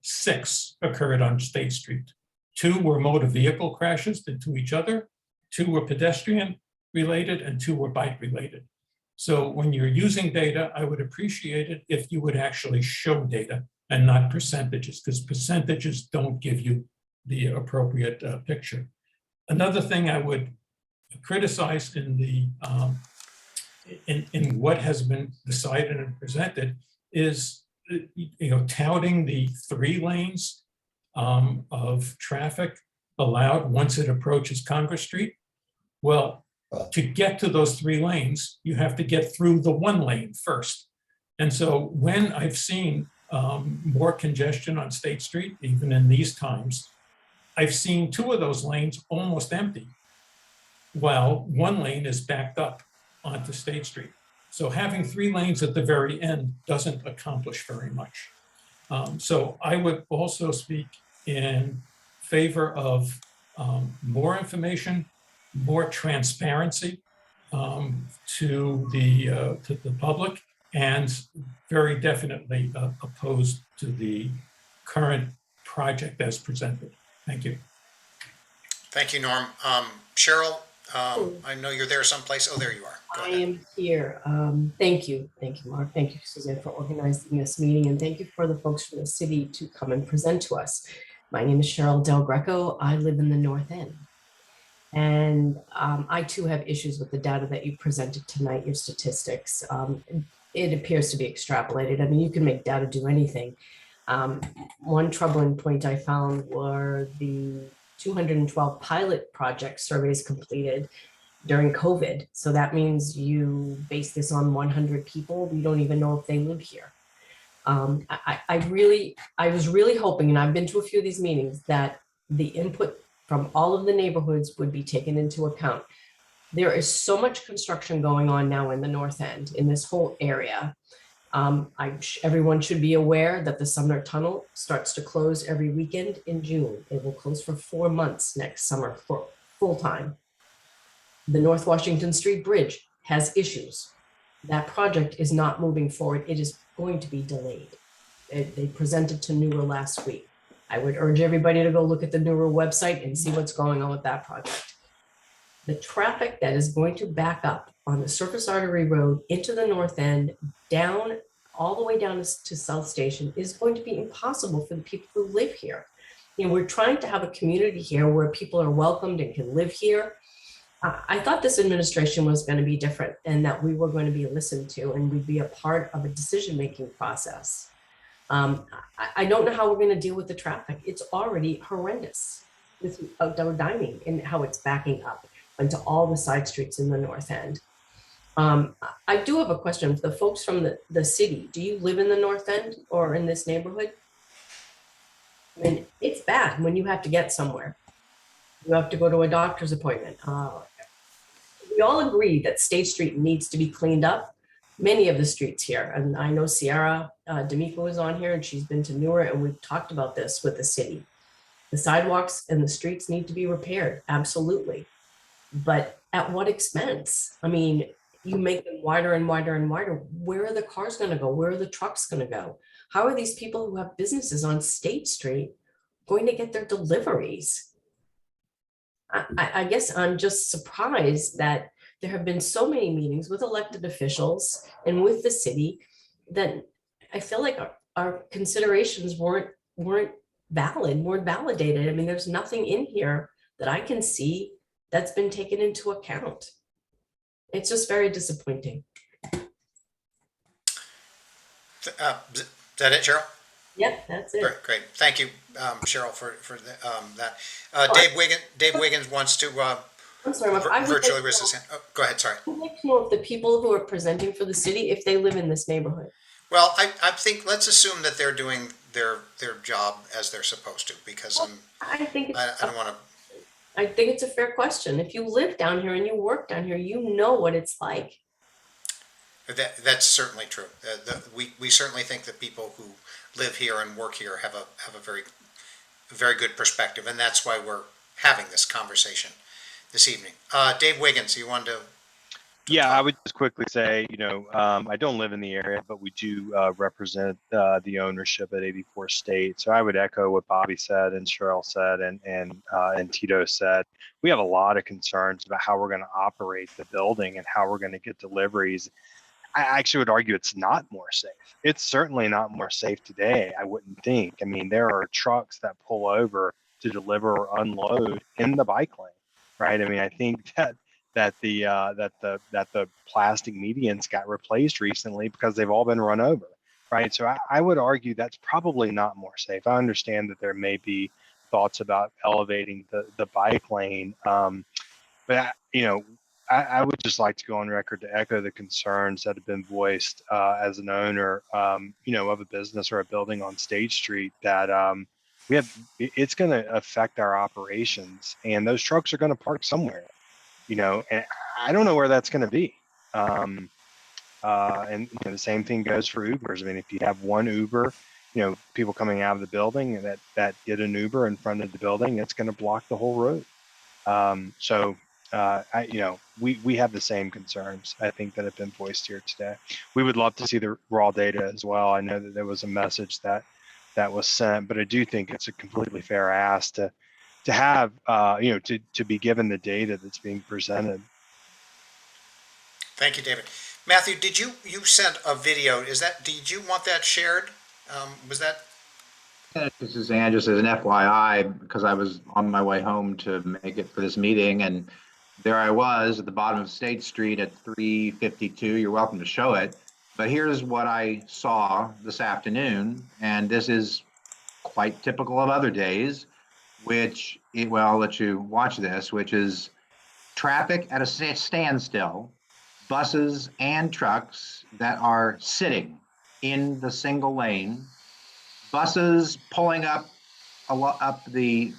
6 occurred on State Street. 2 were motor vehicle crashes into each other, 2 were pedestrian related, and 2 were bike related. So when you're using data, I would appreciate it if you would actually show data and not percentages, because percentages don't give you the appropriate picture. Another thing I would criticize in the in what has been decided and presented is touting the 3 lanes of traffic allowed once it approaches Congress Street. Well, to get to those 3 lanes, you have to get through the 1 lane first. And so when I've seen more congestion on State Street, even in these times, I've seen 2 of those lanes almost empty, while 1 lane is backed up onto State Street. So having 3 lanes at the very end doesn't accomplish very much. So I would also speak in favor of more information, more transparency to the public, and very definitely opposed to the current project as presented. Thank you. Thank you, Norm. Cheryl, I know you're there someplace. Oh, there you are. Go ahead. I am here. Thank you, Mark. Thank you, Suzanne, for organizing this meeting, and thank you for the folks from the city to come and present to us. My name is Cheryl Delgreco. I live in the North End. And I too have issues with the data that you presented tonight, your statistics. It appears to be extrapolated. I mean, you can make data do anything. One troubling point I found were the 212 pilot project surveys completed during COVID. So that means you base this on 100 people. We don't even know if they live here. I was really hoping, and I've been to a few of these meetings, that the input from all of the neighborhoods would be taken into account. There is so much construction going on now in the North End, in this whole area. Everyone should be aware that the Sumner Tunnel starts to close every weekend in June. It will close for 4 months next summer for full time. The North Washington Street Bridge has issues. That project is not moving forward. It is going to be delayed. They presented to NURA last week. I would urge everybody to go look at the NURA website and see what's going on with that project. The traffic that is going to back up on the Surface Artery Road into the North End, down all the way down to South Station, is going to be impossible for the people who live here. You know, we're trying to have a community here where people are welcomed and can live here. I thought this administration was going to be different and that we were going to be listened to and we'd be a part of a decision-making process. I don't know how we're going to deal with the traffic. It's already horrendous with outdoor dining and how it's backing up into all the side streets in the North End. I do have a question for the folks from the city. Do you live in the North End or in this neighborhood? I mean, it's bad when you have to get somewhere. You have to go to a doctor's appointment. We all agree that State Street needs to be cleaned up. Many of the streets here, and I know Sierra D'Amico is on here and she's been to NURA and we've talked about this with the city. The sidewalks and the streets need to be repaired, absolutely. But at what expense? I mean, you make them wider and wider and wider. Where are the cars going to go? Where are the trucks going to go? How are these people who have businesses on State Street going to get their deliveries? I guess I'm just surprised that there have been so many meetings with elected officials and with the city that I feel like our considerations weren't validated. I mean, there's nothing in here that I can see that's been taken into account. It's just very disappointing. Is that it, Cheryl? Yep, that's it. Great. Thank you, Cheryl, for that. Dave Wiggins wants to I'm sorry, Mark, I would virtually like raise to his hand. Oh, go ahead, sorry. I'd like to know if the people who are presenting for the city, if they live in this neighborhood. Well, I think let's assume that they're doing their job as they're supposed to, because I think I don't want to. I think it's a fair question. If you live down here and you work down here, you know what it's like. That's certainly true. We certainly think that people who live here and work here have a very good perspective, and that's why we're having this conversation this evening. Dave Wiggins, you wanted to? Yeah, I would just quickly say, I don't live in the area, but we do represent the ownership at 84 State. So I would echo what Bobby said and Cheryl said and Tito said. We have a lot of concerns about how we're going to operate the building and how we're going to get deliveries. I actually would argue it's not more safe. It's certainly not more safe today, I wouldn't think. I mean, there are trucks that pull over to deliver or unload in the bike lane, right? I mean, I think that the plastic medians got replaced recently because they've all been run over, right? So I would argue that's probably not more safe. I understand that there may be thoughts about elevating the bike lane, but I would just like to go on record to echo the concerns that have been voiced as an owner, of a business or a building on State Street that it's going to affect our operations, and those trucks are going to park somewhere. And I don't know where that's going to be. And the same thing goes for Ubers. I mean, if you have one Uber, people coming out of the building that get an Uber in front of the building, it's going to block the whole road. We have the same concerns, I think, that have been voiced here today. We would love to see the raw data as well. I know that there was a message that was sent, but I do think it's a completely fair ask to have, to be given the data that's being presented. Thank you, David. Matthew, did you sent a video? Did you want that shared? Was that? This is Ann, just as an FYI, because I was on my way home to make it for this meeting, and there I was at the bottom of State Street at 3:52. You're welcome to show it. But here's what I saw this afternoon, and this is quite typical of other days, well, I'll let you watch this, which is traffic at a standstill, buses and trucks that are sitting in the single lane, buses pulling up the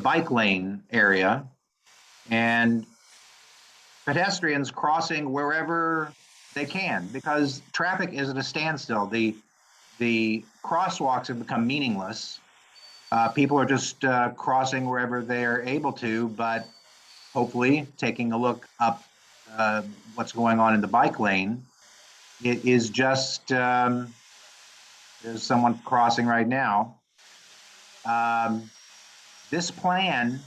bike lane area, and pedestrians crossing wherever they can because traffic is at a standstill. The crosswalks have become meaningless. People are just crossing wherever they're able to, but hopefully taking a look up what's going on in the bike lane. It is just, there's someone crossing right now. This plan,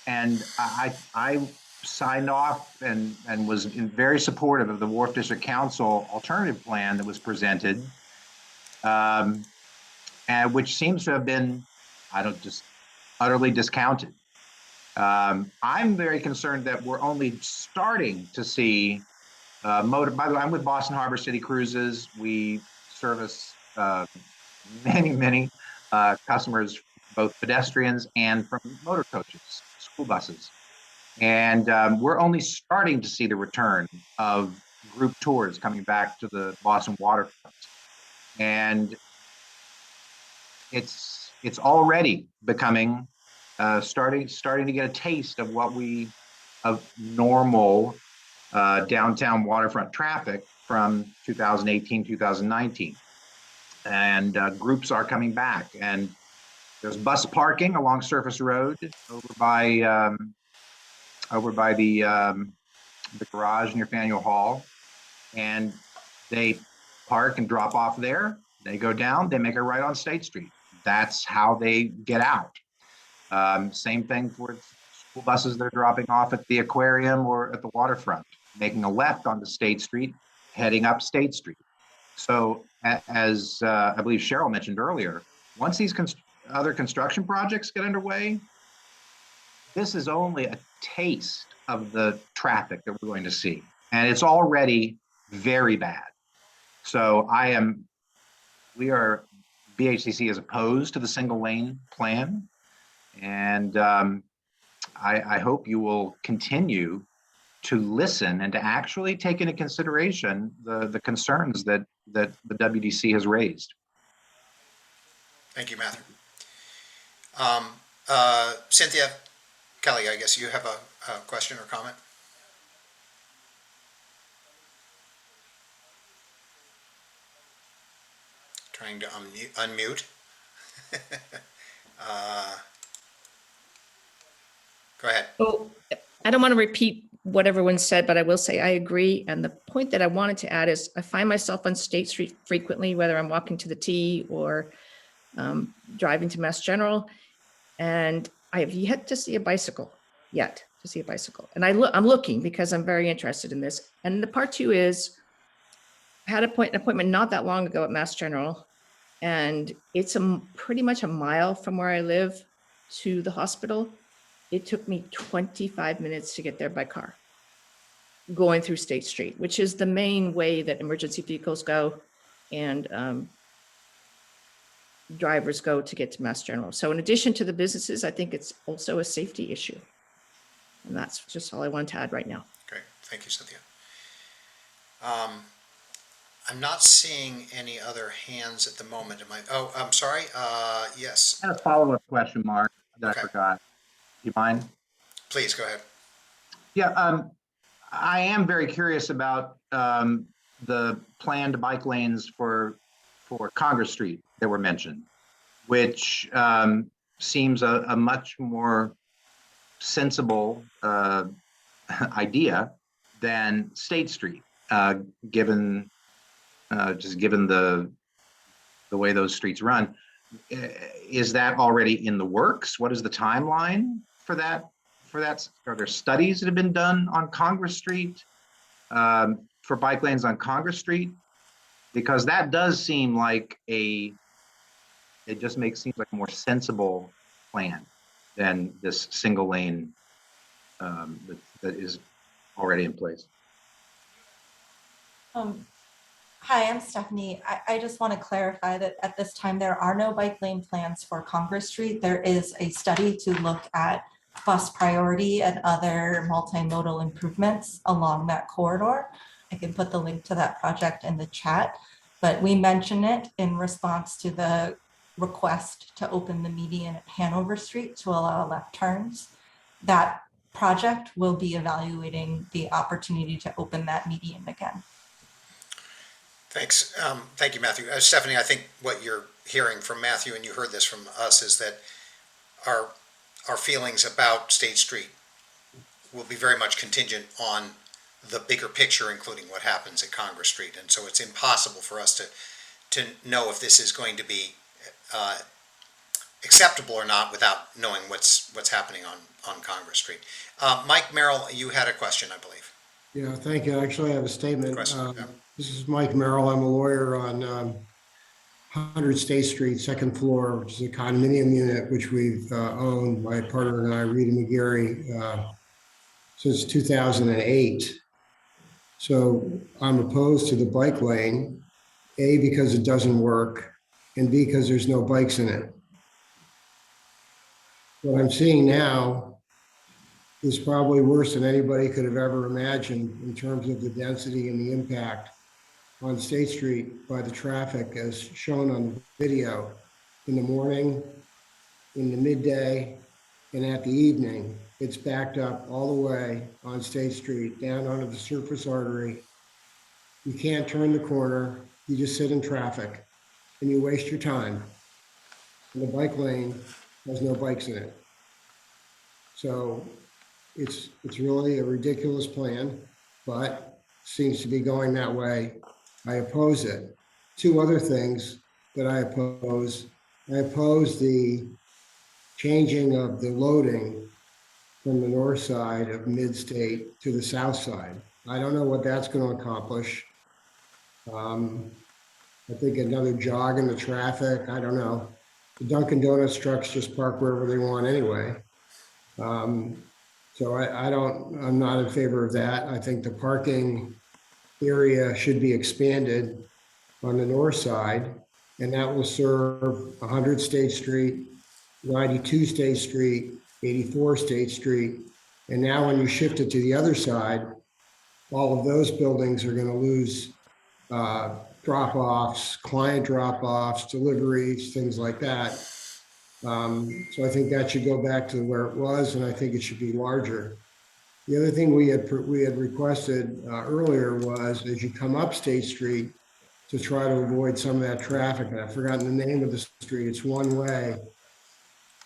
and I signed off and was very supportive of the Wharf District Council alternative plan that was presented, and which seems to have been, just utterly discounted. I'm very concerned that we're only starting to see by the way, I'm with Boston Harbor City Cruises. We service many customers, both pedestrians and from motor coaches, school buses. And we're only starting to see the return of group tours coming back to the Boston waterfront. And it's already becoming, starting to get a taste of of normal downtown waterfront traffic from 2018, 2019. And groups are coming back, and there's bus parking along Surface Road over by the garage near Faneuil Hall, and they park and drop off there. They go down, they make a right on State Street. That's how they get out. Same thing for school buses that are dropping off at the aquarium or at the waterfront, making a left onto State Street, heading up State Street. So as I believe Cheryl mentioned earlier, once these other construction projects get underway, this is only a taste of the traffic that we're going to see. And it's already very bad. So BHCC is opposed to the single lane plan. And I hope you will continue to listen and to actually take into consideration the concerns that the WDC has raised. Thank you, Matthew. Cynthia Kelly, I guess you have a question or comment? Trying to unmute. Go ahead. Oh, I don't want to repeat what everyone said, but I will say I agree. And the point that I wanted to add is I find myself on State Street frequently, whether I'm walking to the T or driving to Mass General, and I have yet to see a bicycle. And I'm looking because I'm very interested in this. And the part two is I had an appointment not that long ago at Mass General, and it's pretty much a mile from where I live to the hospital. It took me 25 minutes to get there by car, going through State Street, which is the main way that emergency vehicles go and drivers go to get to Mass General. So in addition to the businesses, I think it's also a safety issue. And that's just all I want to add right now. Great, thank you, Cynthia. I'm not seeing any other hands at the moment. I'm sorry, yes. I had a follow-up question, Mark, that I forgot. You mind? Please, go ahead. Yeah, I am very curious about the planned bike lanes for Congress Street that were mentioned, which seems a much more sensible idea than State Street, given the way those streets run. Is that already in the works? What is the timeline for that? Are there studies that have been done on Congress Street for bike lanes on Congress Street? Because that does seem like seems like a more sensible plan than this single lane that is already in place. Hi, I'm Stephanie. I just want to clarify that at this time, there are no bike lane plans for Congress Street. There is a study to look at bus priority and other multimodal improvements along that corridor. I can put the link to that project in the chat, but we mention it in response to the request to open the median at Hanover Street to allow left turns. That project will be evaluating the opportunity to open that median again. Thanks. Thank you, Matthew. Stephanie, I think what you're hearing from Matthew, and you heard this from us, is that our feelings about State Street will be very much contingent on the bigger picture, including what happens at Congress Street. And so it's impossible for us to know if this is going to be acceptable or not without knowing what's happening on Congress Street. Mike Merrill, you had a question, I believe. Yeah, thank you. Actually, I have a statement. Yeah. This is Mike Merrill. I'm a lawyer on 100 State Street, second floor, which is a condominium unit, which we've owned, my partner and I, Rita McGarry, since 2008. So I'm opposed to the bike lane, A, because it doesn't work, and B, because there's no bikes in it. What I'm seeing now is probably worse than anybody could have ever imagined in terms of the density and the impact on State Street by the traffic as shown on the video. In the morning, in the midday, and at the evening, it's backed up all the way on State Street down onto the surface artery. You can't turn the corner, you just sit in traffic and you waste your time. And the bike lane has no bikes in it. So it's really a ridiculous plan, but seems to be going that way. I oppose it. Two other things that I oppose. I oppose the changing of the loading from the north side of Mid-State to the south side. I don't know what that's going to accomplish. I think another jog in the traffic, I don't know. The Dunkin' Donuts trucks just park wherever they want anyway. So I'm not in favor of that. I think the parking area should be expanded on the north side, and that will serve 100 State Street, 92 State Street, 84 State Street. And now when you shift it to the other side, all of those buildings are going to lose drop-offs, client drop-offs, deliveries, things like that. So I think that should go back to where it was, and I think it should be larger. The other thing we had requested earlier was, as you come up State Street, to try to avoid some of that traffic, and I've forgotten the name of the street, it's one way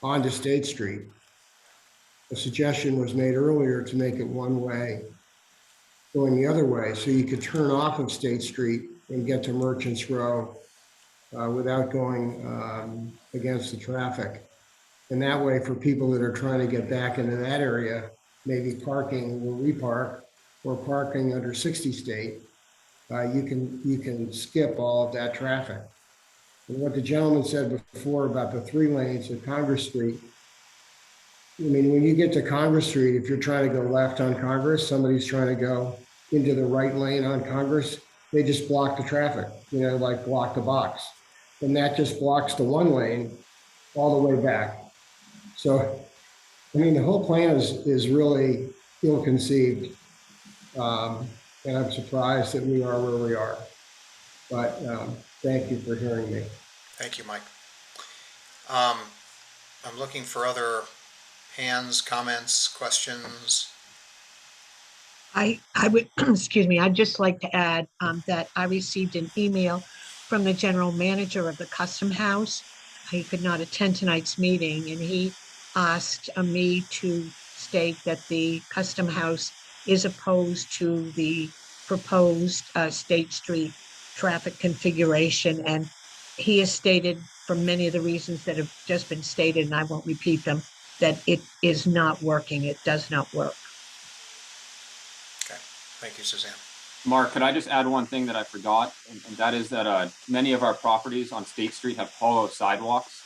onto State Street. A suggestion was made earlier to make it one way going the other way, so you could turn off of State Street and get to Merchants Row without going against the traffic. And that way, for people that are trying to get back into that area, maybe parking where we park or parking under 60 State, you can skip all of that traffic. And what the gentleman said before about the 3 lanes at Congress Street, I mean, when you get to Congress Street, if you're trying to go left on Congress, somebody's trying to go into the right lane on Congress, they just block the traffic, like block the box. And that just blocks the 1 lane all the way back. So, I mean, the whole plan is really ill-conceived. And I'm surprised that we are where we are. But thank you for hearing me. Thank you, Mike. I'm looking for other hands, comments, questions. I would, excuse me, I'd just like to add that I received an email from the general manager of the Custom House. He could not attend tonight's meeting, and he asked me to state that the Custom House is opposed to the proposed State Street traffic configuration. And he has stated, for many of the reasons that have just been stated, and I won't repeat them, that it is not working. It does not work. Okay, thank you, Suzanne. Mark, could I just add one thing that I forgot? And that is that many of our properties on State Street have hollow sidewalks,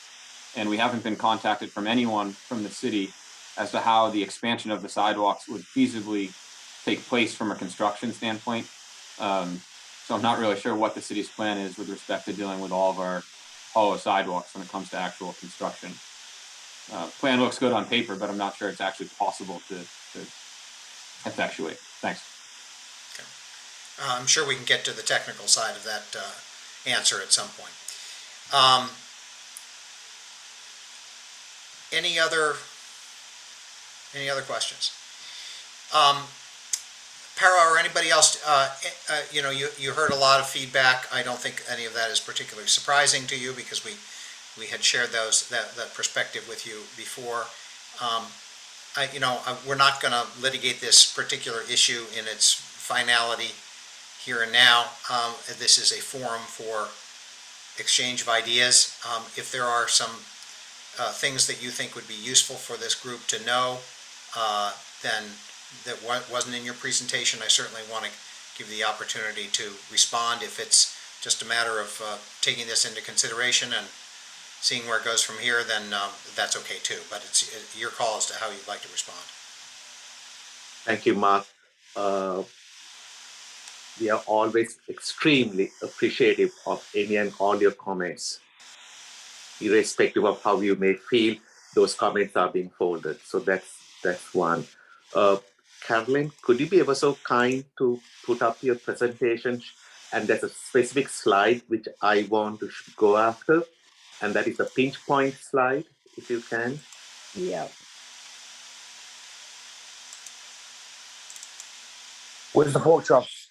and we haven't been contacted from anyone from the city as to how the expansion of the sidewalks would feasibly take place from a construction standpoint. So I'm not really sure what the city's plan is with respect to dealing with all of our hollow sidewalks when it comes to actual construction. Plan looks good on paper, but I'm not sure it's actually possible to effectuate. Thanks. I'm sure we can get to the technical side of that answer at some point. Any other questions? Para or anybody else, you know, you heard a lot of feedback. I don't think any of that is particularly surprising to you because we had shared that perspective with you before. We're not going to litigate this particular issue in its finality here and now. This is a forum for exchange of ideas. If there are some things that you think would be useful for this group to know, then that wasn't in your presentation, I certainly want to give the opportunity to respond. If it's just a matter of taking this into consideration and seeing where it goes from here, then that's okay too. But it's your call as to how you'd like to respond. Thank you, Mark. We are always extremely appreciative of any and all your comments. Irrespective of how you may feel, those comments are being folded. So that's one. Carolyn, could you be ever so kind to put up your presentation? And there's a specific slide which I want to go after, and that is the pinch point slide, if you can. Yeah. Where's the pork chops?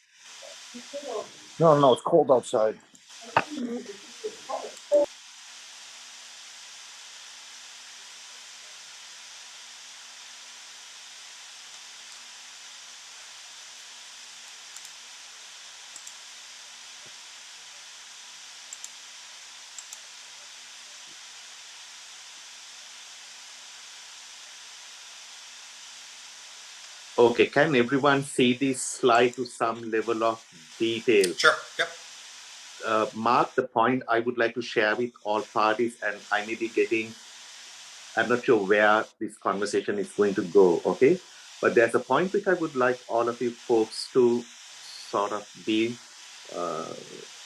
No, it's cold outside. Okay, can everyone see this slide to some level of detail? Sure, yep. Mark, the point I would like to share with all parties, and I may be getting, I'm not sure where this conversation is going to go, okay? But there's a point which I would like all of you folks to sort of be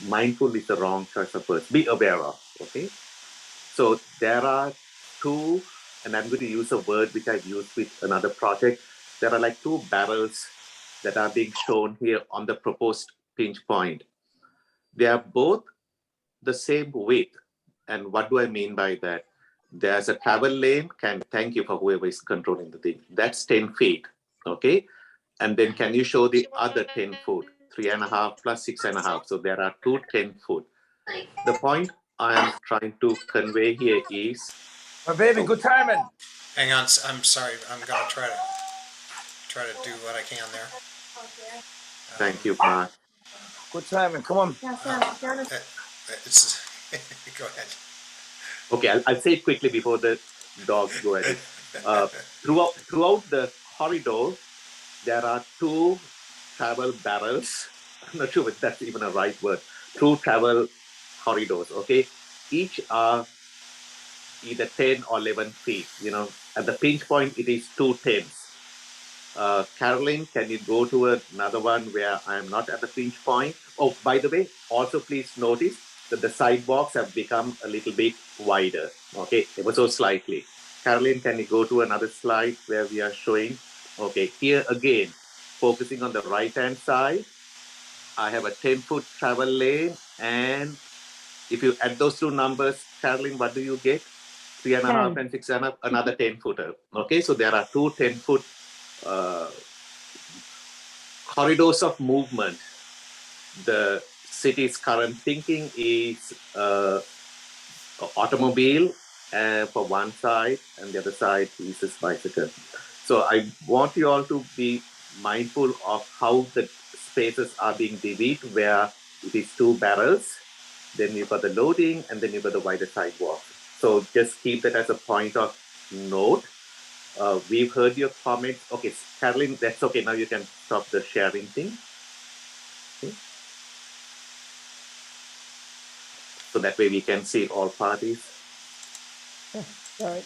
mindful is the wrong choice of words, be aware of, okay? So there are two, and I'm going to use a word which I've used with another project. There are like two barrels that are being shown here on the proposed pinch point. They are both the same width. And what do I mean by that? There's a travel lane. Thank you for whoever is controlling the thing. That's 10 feet, okay? And then can you show the other 10 foot, 3.5 plus 6.5. So there are two 10 foot. The point I am trying to convey here is. My baby, good timing. Hang on, I'm sorry. I'm going to try to do what I can there. Thank you, Mark. Good timing. Come on. Go ahead. Okay, I'll say it quickly before the dogs go at it. Throughout the corridor, there are two travel barrels. I'm not sure if that's even a right word. Two travel corridors, okay? Each are either 10 or 11 feet, you know. At the pinch point, it is 2 10s. Caroline, can you go to another one where I'm not at the pinch point? Oh, by the way, also please notice that the sidewalks have become a little bit wider, okay, ever so slightly. Caroline, can you go to another slide where we are showing? Okay, here again, focusing on the right-hand side, I have a 10-foot travel lane, and if you add those two numbers, Caroline, what do you get? 3.5 and 6.5, another 10-footer. Okay, so there are two 10-foot corridors of movement. The city's current thinking is automobile for one side, and the other side is this bicycle. So I want you all to be mindful of how the spaces are being divvied, where it is two barrels, then you've got the loading, and then you've got the wider sidewalk. So just keep that as a point of note. We've heard your comments. Okay, Caroline, that's okay. Now you can stop the sharing thing. Okay. So that way we can see all parties. Oh, sorry.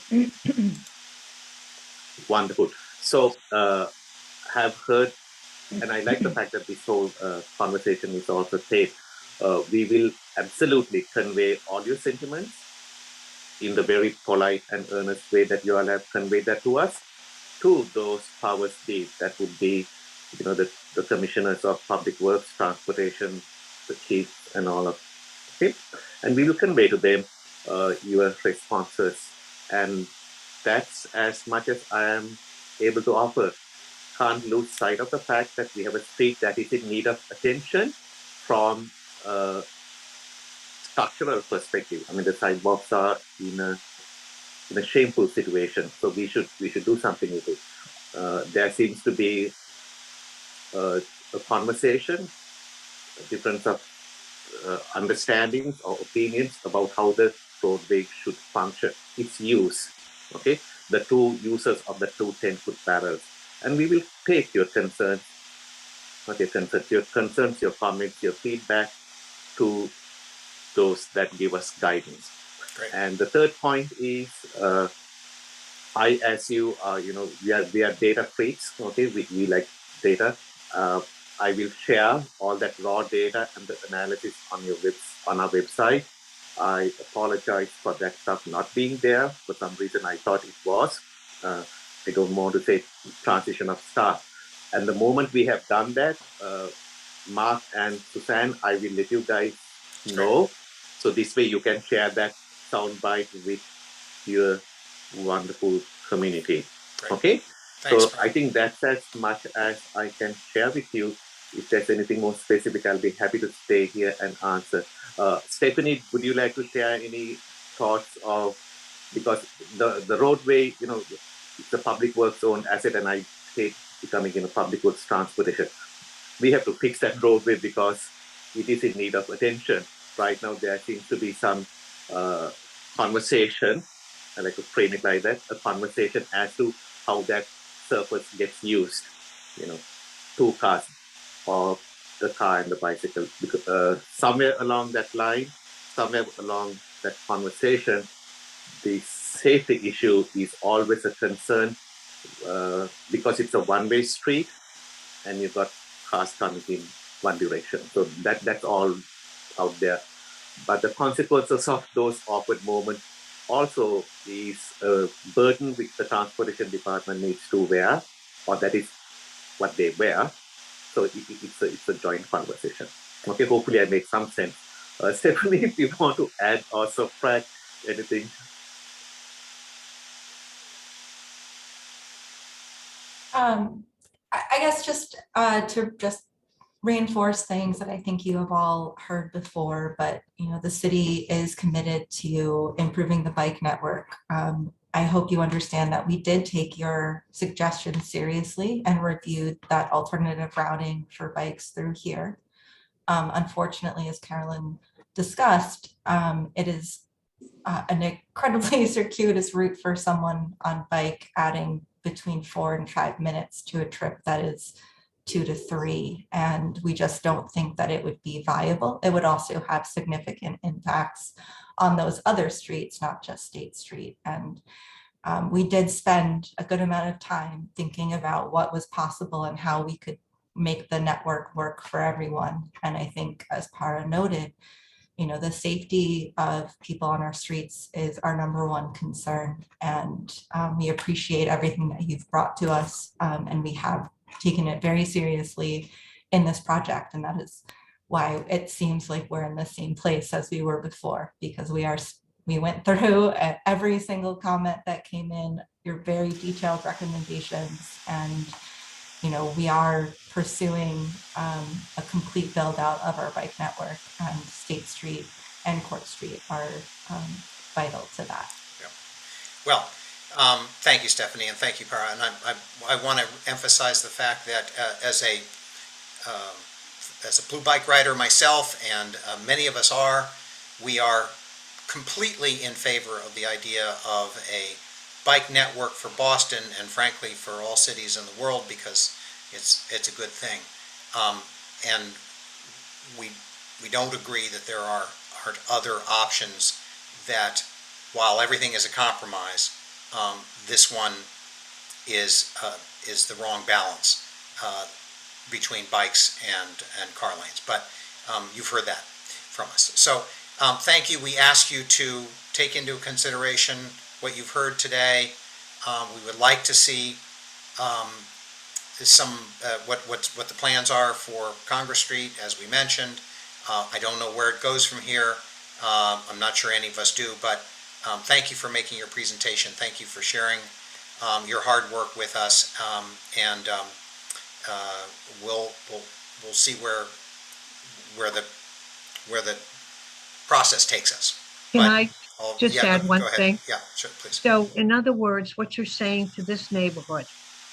Wonderful. So have heard and I like the fact that this whole conversation is also taped. We will absolutely convey all your sentiments in the very polite and earnest way that you all have conveyed that to us, to those powers be, that would be, the commissioners of public works, transportation, the chiefs, and all of it. And we will convey to them your responses. And that's as much as I am able to offer. Can't lose sight of the fact that we have a street that is in need of attention from a structural perspective. I mean, the sidewalks are in a shameful situation, so we should do something with it. There seems to be a conversation, a difference of understandings or opinions about how the roadway should function, its use. Okay, the two users of the two 10-foot barrels, and we will take your concerns, not your concerns, your comments, your feedback to those that give us guidance. Great. And the third point is, I, as you, we are data freaks. Okay, we like data. I will share all that raw data and the analysis on our website. I apologize for that stuff not being there. For some reason, I thought it was. I don't want to say transition of staff. And the moment we have done that, Mark and Suzanne, I will let you guys know. So this way you can share that soundbite with your wonderful community. Great. Okay? Thanks, So Brian. I think that's as much as I can share with you. If there's anything more specific, I'll be happy to stay here and answer. Stefanie, would you like to share any thoughts of, because the roadway, it's a public works owned asset, and I hate becoming public works transportation. We have to fix that roadway because it is in need of attention. Right now, there seems to be some conversation, I like to frame it like that, a conversation as to how that surface gets used, two cars or the car and the bicycle. Because somewhere along that line, somewhere along that conversation, the safety issue is always a concern because it's a one-way street and you've got cars coming in one direction. So that's all out there. But the consequences of those awkward moments also is a burden which the transportation department needs to wear, or that is what they wear. So it's a joint conversation. Okay, hopefully I make some sense. Stephanie, if you want to add or subtract anything. I guess just to just reinforce things that I think you have all heard before, but the city is committed to improving the bike network. I hope you understand that we did take your suggestions seriously and reviewed that alternative routing for bikes through here. Unfortunately, as Carolyn discussed, it is an incredibly circuitous route for someone on bike, adding between 4 and 5 minutes to a trip that is 2 to 3. And we just don't think that it would be viable. It would also have significant impacts on those other streets, not just State Street. And we did spend a good amount of time thinking about what was possible and how we could make the network work for everyone. And I think, as Para noted, the safety of people on our streets is our #1 concern. And we appreciate everything that you've brought to us. And we have taken it very seriously in this project. And that is why it seems like we're in the same place as we were before, because we went through every single comment that came in, your very detailed recommendations, and we are pursuing a complete build out of our bike network, and State Street and Court Street are vital to that. Yeah. Well, thank you, Stefanie, and thank you, Para. And I want to emphasize the fact that as a blue bike rider myself, and many of us we are completely in favor of the idea of a bike network for Boston, and frankly for all cities in the world, because it's a good thing. And we don't agree that there aren't other options, that while everything is a compromise, this one is the wrong balance. between bikes and car lanes, but you've heard that from us. So thank you. We ask you to take into consideration what you've heard today. We would like to see what the plans are for Congress Street, as we mentioned. I don't know where it goes from here. I'm not sure any of us do, but thank you for making your presentation. Thank you for sharing your hard work with us, and we'll see where the process takes us. Can But I just yeah, add go one ahead. thing? Yeah, sure, please. So in other words, what you're saying to this neighborhood,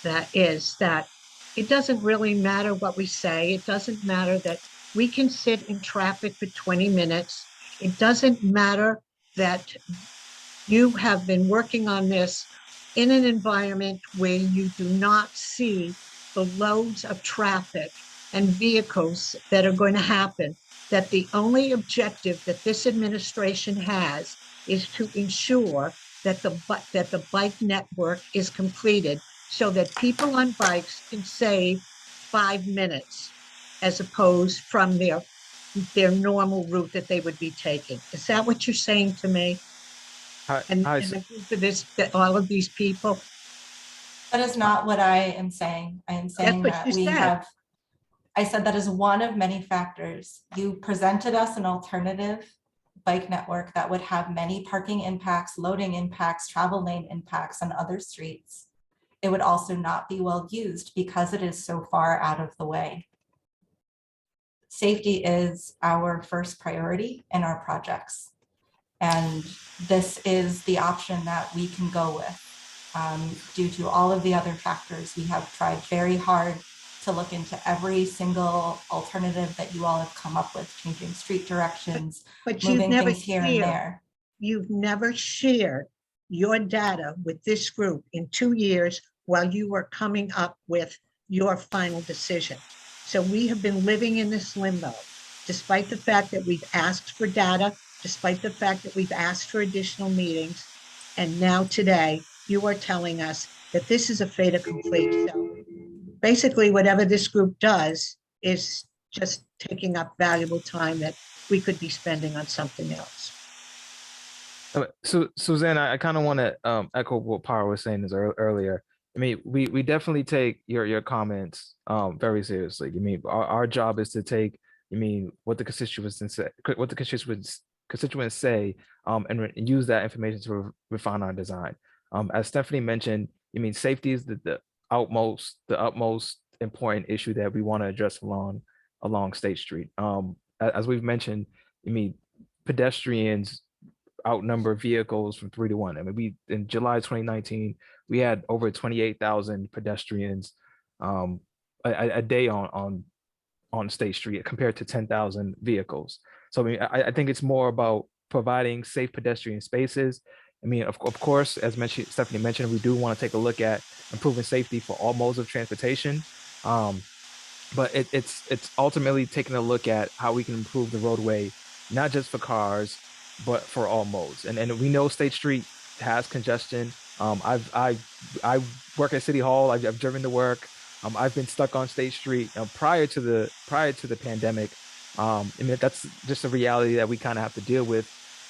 that is that it doesn't really matter what we say. It doesn't matter that we can sit in traffic for 20 minutes. It doesn't matter that you have been working on this in an environment where you do not see the loads of traffic and vehicles that are going to happen, that the only objective that this administration has is to ensure that the bike network is completed so that people on bikes can save 5 minutes as opposed from their normal route that they would be taking. Is that what you're saying to me? And the group of that all of these people? That is not what I am saying. I am saying what that you we said. have, I said that is one of many factors. You presented us an alternative bike network that would have many parking impacts, loading impacts, travel lane impacts on other streets. It would also not be well used because it is so far out of the way. Safety is our first priority in our projects. And this is the option that we can go with. Due to all of the other factors, we have tried very hard to look into every single alternative that you all have come up with, changing street directions, But you've moving never things here and there. You've never shared your data with this group in 2 years while you were coming up with your final decision. So we have been living in this limbo, despite the fact that we've asked for data, despite the fact that we've asked for additional meetings. And now today, you are telling us that this is a fait accompli. So basically, whatever this group does is just taking up valuable time that we could be spending on something else. So Suzanne, I kind of want to echo what Para was saying earlier. I mean, we definitely take your comments very seriously. I mean, our job is to take, I mean, what the constituents say, and use that information to refine our design. As Stefanie mentioned, I mean, safety is the utmost important issue that we want to address along State Street. As we've mentioned, I mean, pedestrians outnumber vehicles from 3 to 1. I mean, in July 2019, we had over 28,000 pedestrians a day on State Street compared to 10,000 vehicles. So I mean, I think it's more about providing safe pedestrian spaces. I mean, of course, as Stefanie mentioned, we do want to take a look at improving safety for all modes of transportation. But it's ultimately taking a look at how we can improve the roadway, not just for cars, but for all modes. And we know State Street has congestion. I work at City Hall. I've driven to work. I've been stuck on State Street prior to the pandemic. I mean, that's just a reality that we kind of have to deal with.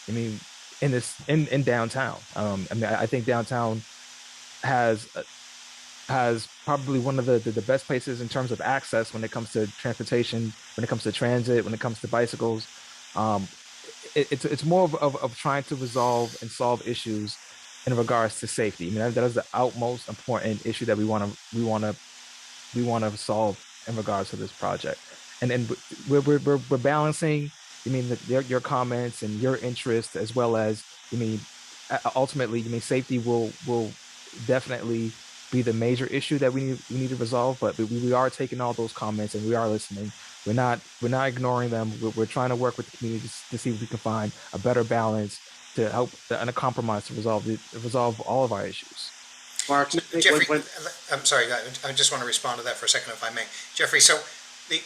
I mean, in downtown. I mean, I think downtown has probably one of the best places in terms of access when it comes to transportation, when it comes to transit, when it comes to bicycles. It's more of trying to resolve and solve issues in regards to safety. I mean, that is the utmost important issue that we want to solve in regards to this project. And then we're balancing, I mean, your comments and your interest, as well as, I mean, ultimately, I mean, safety will definitely be the major issue that we need to resolve. But we are taking all those comments and we are listening. We're not ignoring them. We're trying to work with the community to see if we can find a better balance to help and a compromise to resolve all of our issues. Mark, Jeffrey, I'm sorry, I just want to respond to that for a second, if I may. Jeffrey, so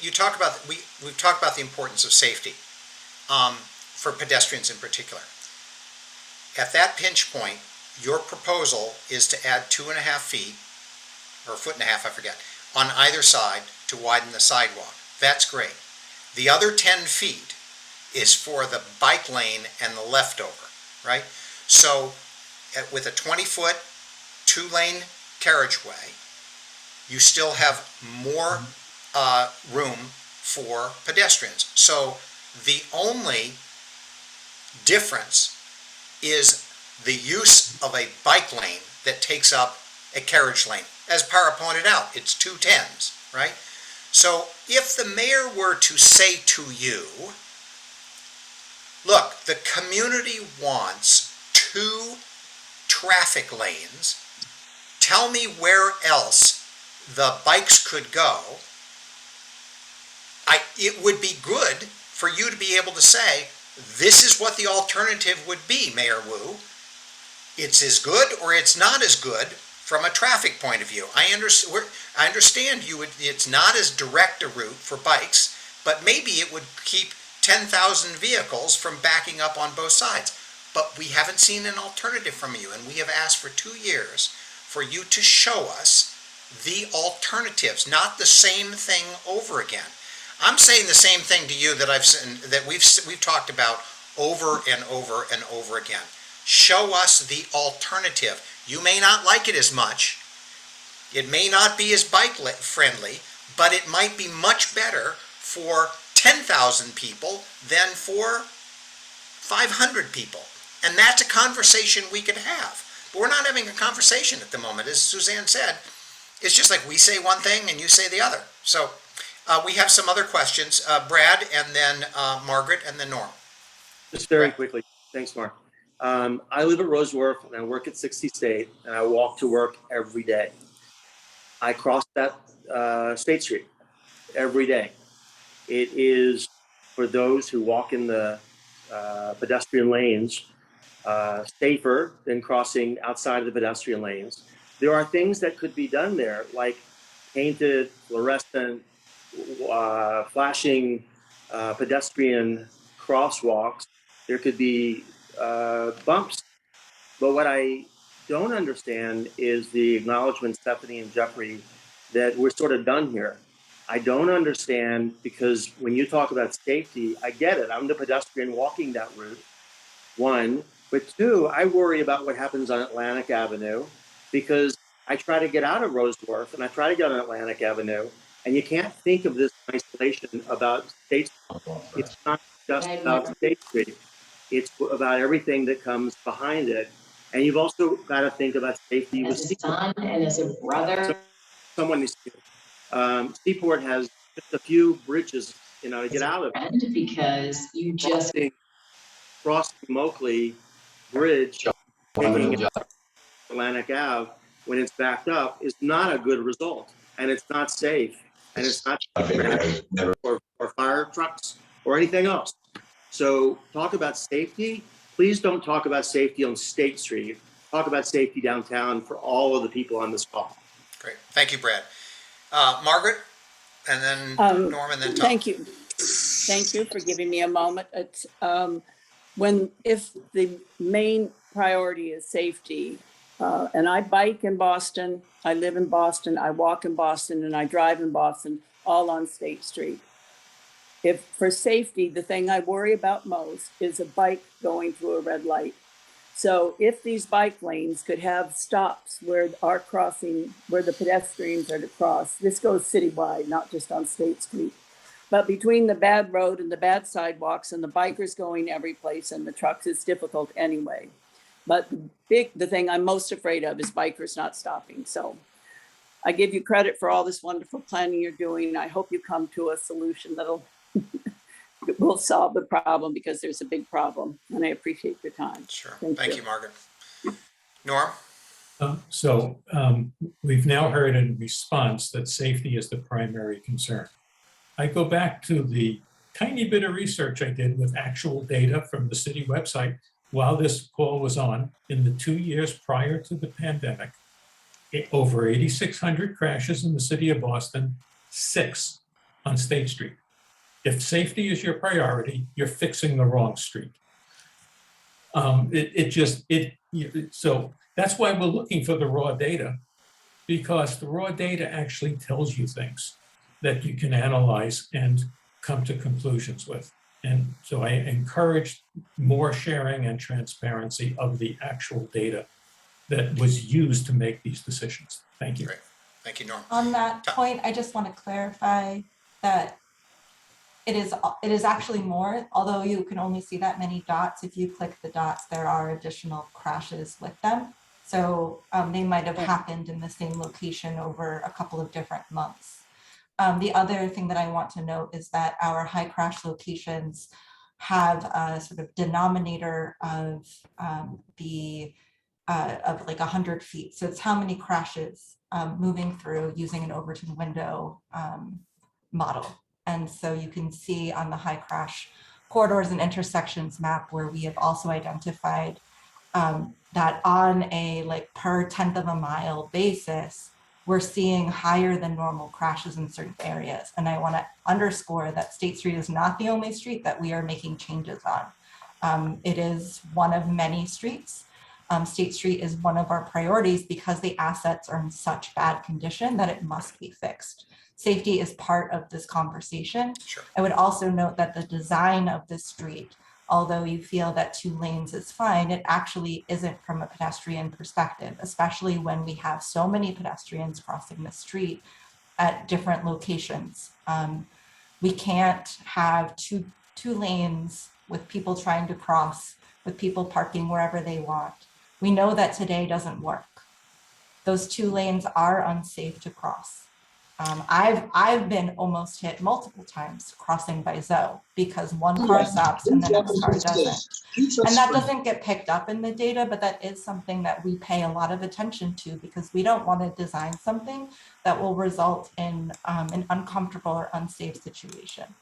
you talk about, we've talked about the importance of safety for pedestrians in particular. At that pinch point, your proposal is to add 2.5 feet, or 1.5 feet, I forget, on either side to widen the sidewalk. That's great. The other 10 feet is for the bike lane and the leftover, right? So with a 20-foot, 2-lane carriageway, you still have more room for pedestrians. So the only difference is the use of a bike lane that takes up a carriage lane. As Para pointed out, it's 2 10s, right? So if the mayor were to say to you, look, the community wants 2 traffic lanes, tell me where else the bikes could go, it would be good for you to be able to say, this is what the alternative would be, Mayor Wu. It's as good or it's not as good from a traffic point of view. I understand it's not as direct a route for bikes, but maybe it would keep 10,000 vehicles from backing up on both sides. But we haven't seen an alternative from you, and we have asked for 2 years for you to show us the alternatives, not the same thing over again. I'm saying the same thing to you that we've talked about over and over and over again. Show us the alternative. You may not like it as much. It may not be as bike friendly, but it might be much better for 10,000 people than for 500 people. And that's a conversation we could have. But we're not having a conversation at the moment. As Suzanne said, it's just like we say one thing and you say the other. So we have some other questions. Brad, and then Margaret, and then Norm. Just very quickly. Thanks, Mark. I live at Wharf and I work at 60 State, and I walk to work every day. I cross that State Street every day. It is, for those who walk in the pedestrian lanes, safer than crossing outside of the pedestrian lanes. There are things that could be done there, like painted, fluorescent, flashing pedestrian crosswalks. There could be bumps. But what I don't understand is the acknowledgement, Stefanie and Jeffrey, that we're sort of done here. I don't understand, because when you talk about safety, I get it. I'm the pedestrian walking that route, 1. But 2, I worry about what happens on Atlantic Avenue, because I try to get out of Wharf and I try to get on Atlantic Avenue, and you can't think of this in isolation about State Street. It's not just about State Street. It's about everything that comes behind it. And you've also got to think about safety with Seaport. And as a brother. Someone needs to. Seaport has just a few bridges, to get out of it. Because you just crossing Moakley Bridge, taking it Atlantic Ave when it's backed up is not a good result, and it's not safe, and it's not or fire trucks or anything else. So talk about safety. Please don't talk about safety on State Street. Talk about safety downtown for all of the people on this call. Great. Thank you, Brad. Margaret, and then Norm, and then Tom. Thank you. Thank you for giving me a moment. It's, if the main priority is safety, and I bike in Boston, I live in Boston, I walk in Boston, and I drive in Boston, all on State Street. If for safety, the thing I worry about most is a bike going through a red light. So if these bike lanes could have stops where our crossing, where the pedestrians are to cross, this goes citywide, not just on State Street. But between the bad road and the bad sidewalks and the bikers going every place and the trucks, it's difficult anyway. But the thing I'm most afraid of is bikers not stopping. So I give you credit for all this wonderful planning you're doing. I hope you come to a solution that'll will solve the problem, because there's a big problem, and I appreciate your time. Sure. Thank you, Margaret. Norm? We've now heard in response that safety is the primary concern. I go back to the tiny bit of research I did with actual data from the city website while this call was on. In the 2 years prior to the pandemic, over 8,600 crashes in the city of Boston, 6 on State Street. If safety is your priority, you're fixing the wrong street. So that's why we're looking for the raw data, because the raw data actually tells you things that you can analyze and come to conclusions with. And so I encourage more sharing and transparency of the actual data that was used to make these decisions. Thank you. Great. Thank you, Norm. On that point, I just want to clarify that it is actually more, although you can only see that many dots. If you click the dots, there are additional crashes with them. So they might have happened in the same location over a couple of different months. The other thing that I want to note is that our high crash locations have a sort of denominator of like 100 feet. So it's how many crashes moving through using an Overton window model. And so you can see on the high crash corridors and intersections map where we have also identified that on a like per 1/10 of a mile basis, we're seeing higher than normal crashes in certain areas. And I want to underscore that State Street is not the only street that we are making changes on. It is one of many streets. State Street is one of our priorities because the assets are in such bad condition that it must be fixed. Safety is part of this conversation. Sure. I would also note that the design of this street, although you feel that 2 lanes is fine, it actually isn't from a pedestrian perspective, especially when we have so many pedestrians crossing the street at different locations. We can't have two lanes with people trying to cross, with people parking wherever they want. We know that today doesn't work. Those 2 lanes are unsafe to cross. I've been almost hit multiple times crossing by Zoe because one car stops and the next car doesn't. And that doesn't get picked up in the data, but that is something that we pay a lot of attention to because we don't want to design something that will result in an uncomfortable or unsafe situation.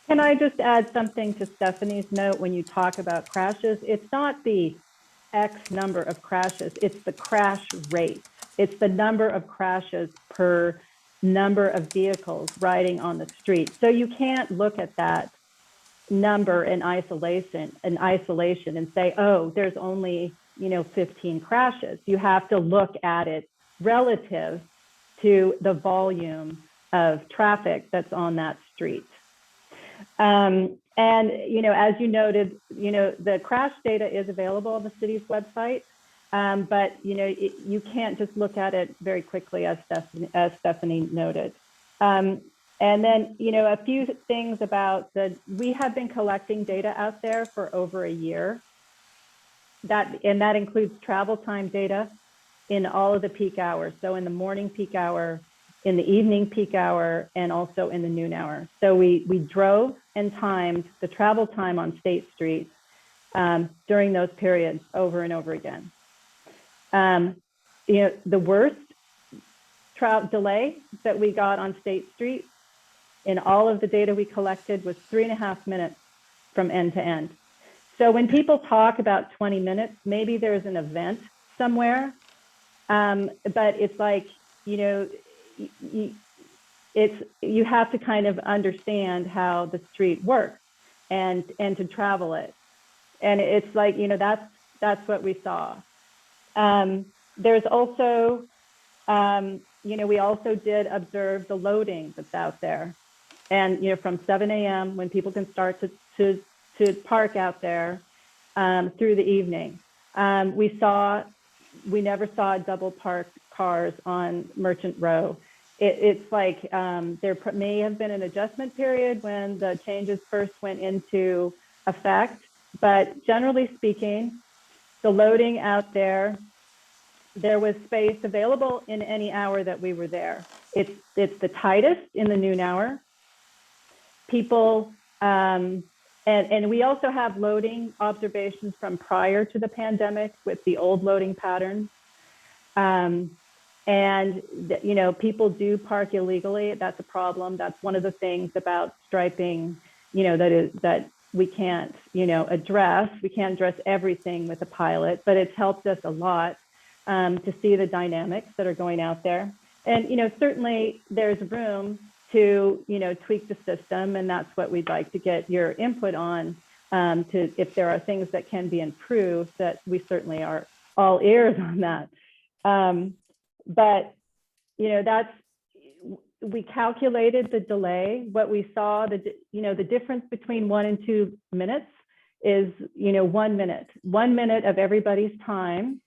Can I just add something to Stefanie's note when you talk about crashes? It's not the X number of crashes, it's the crash rate. It's the number of crashes per number of vehicles riding on the street. So you can't look at that number in isolation and say, oh, there's only 15 crashes. You have to look at it relative to the volume of traffic that's on that street. And as you noted, the crash data is available on the city's website. But you can't just look at it very quickly, as Stefanie noted. And then a few things about we have been collecting data out there for over a year. That includes travel time data in all of the peak hours. So in the morning peak hour, in the evening peak hour, and also in the noon hour. So we drove and timed the travel time on State Street during those periods over and over again. The worst delay that we got on State Street in all of the data we collected was 3.5 minutes from end to end. So when people talk about 20 minutes, maybe there's an event somewhere, but it's like, you have to kind of understand how the street works and to travel it. And it's like, that's what we saw. There's also, we also did observe the loading that's out there. And, from 7 a.m. when people can start to park out there through the evening. We never saw double parked cars on Merchant Row. It's like there may have been an adjustment period when the changes first went into effect, but generally speaking, the loading out there was space available in any hour that we were there. It's the tightest in the noon hour. People, and we also have loading observations from prior to the pandemic with the old loading patterns. And, people do park illegally. That's a problem. That's one of the things about striping, that we can't, address. We can't address everything with a pilot, but it's helped us a lot to see the dynamics that are going out there. And, certainly there's room to, tweak the system, and that's what we'd like to get your input on, if there are things that can be improved, that we certainly are all ears on that. But, we calculated the delay. What we saw, the difference between 1 and 2 minutes is, 1 minute. 1 minute of everybody's time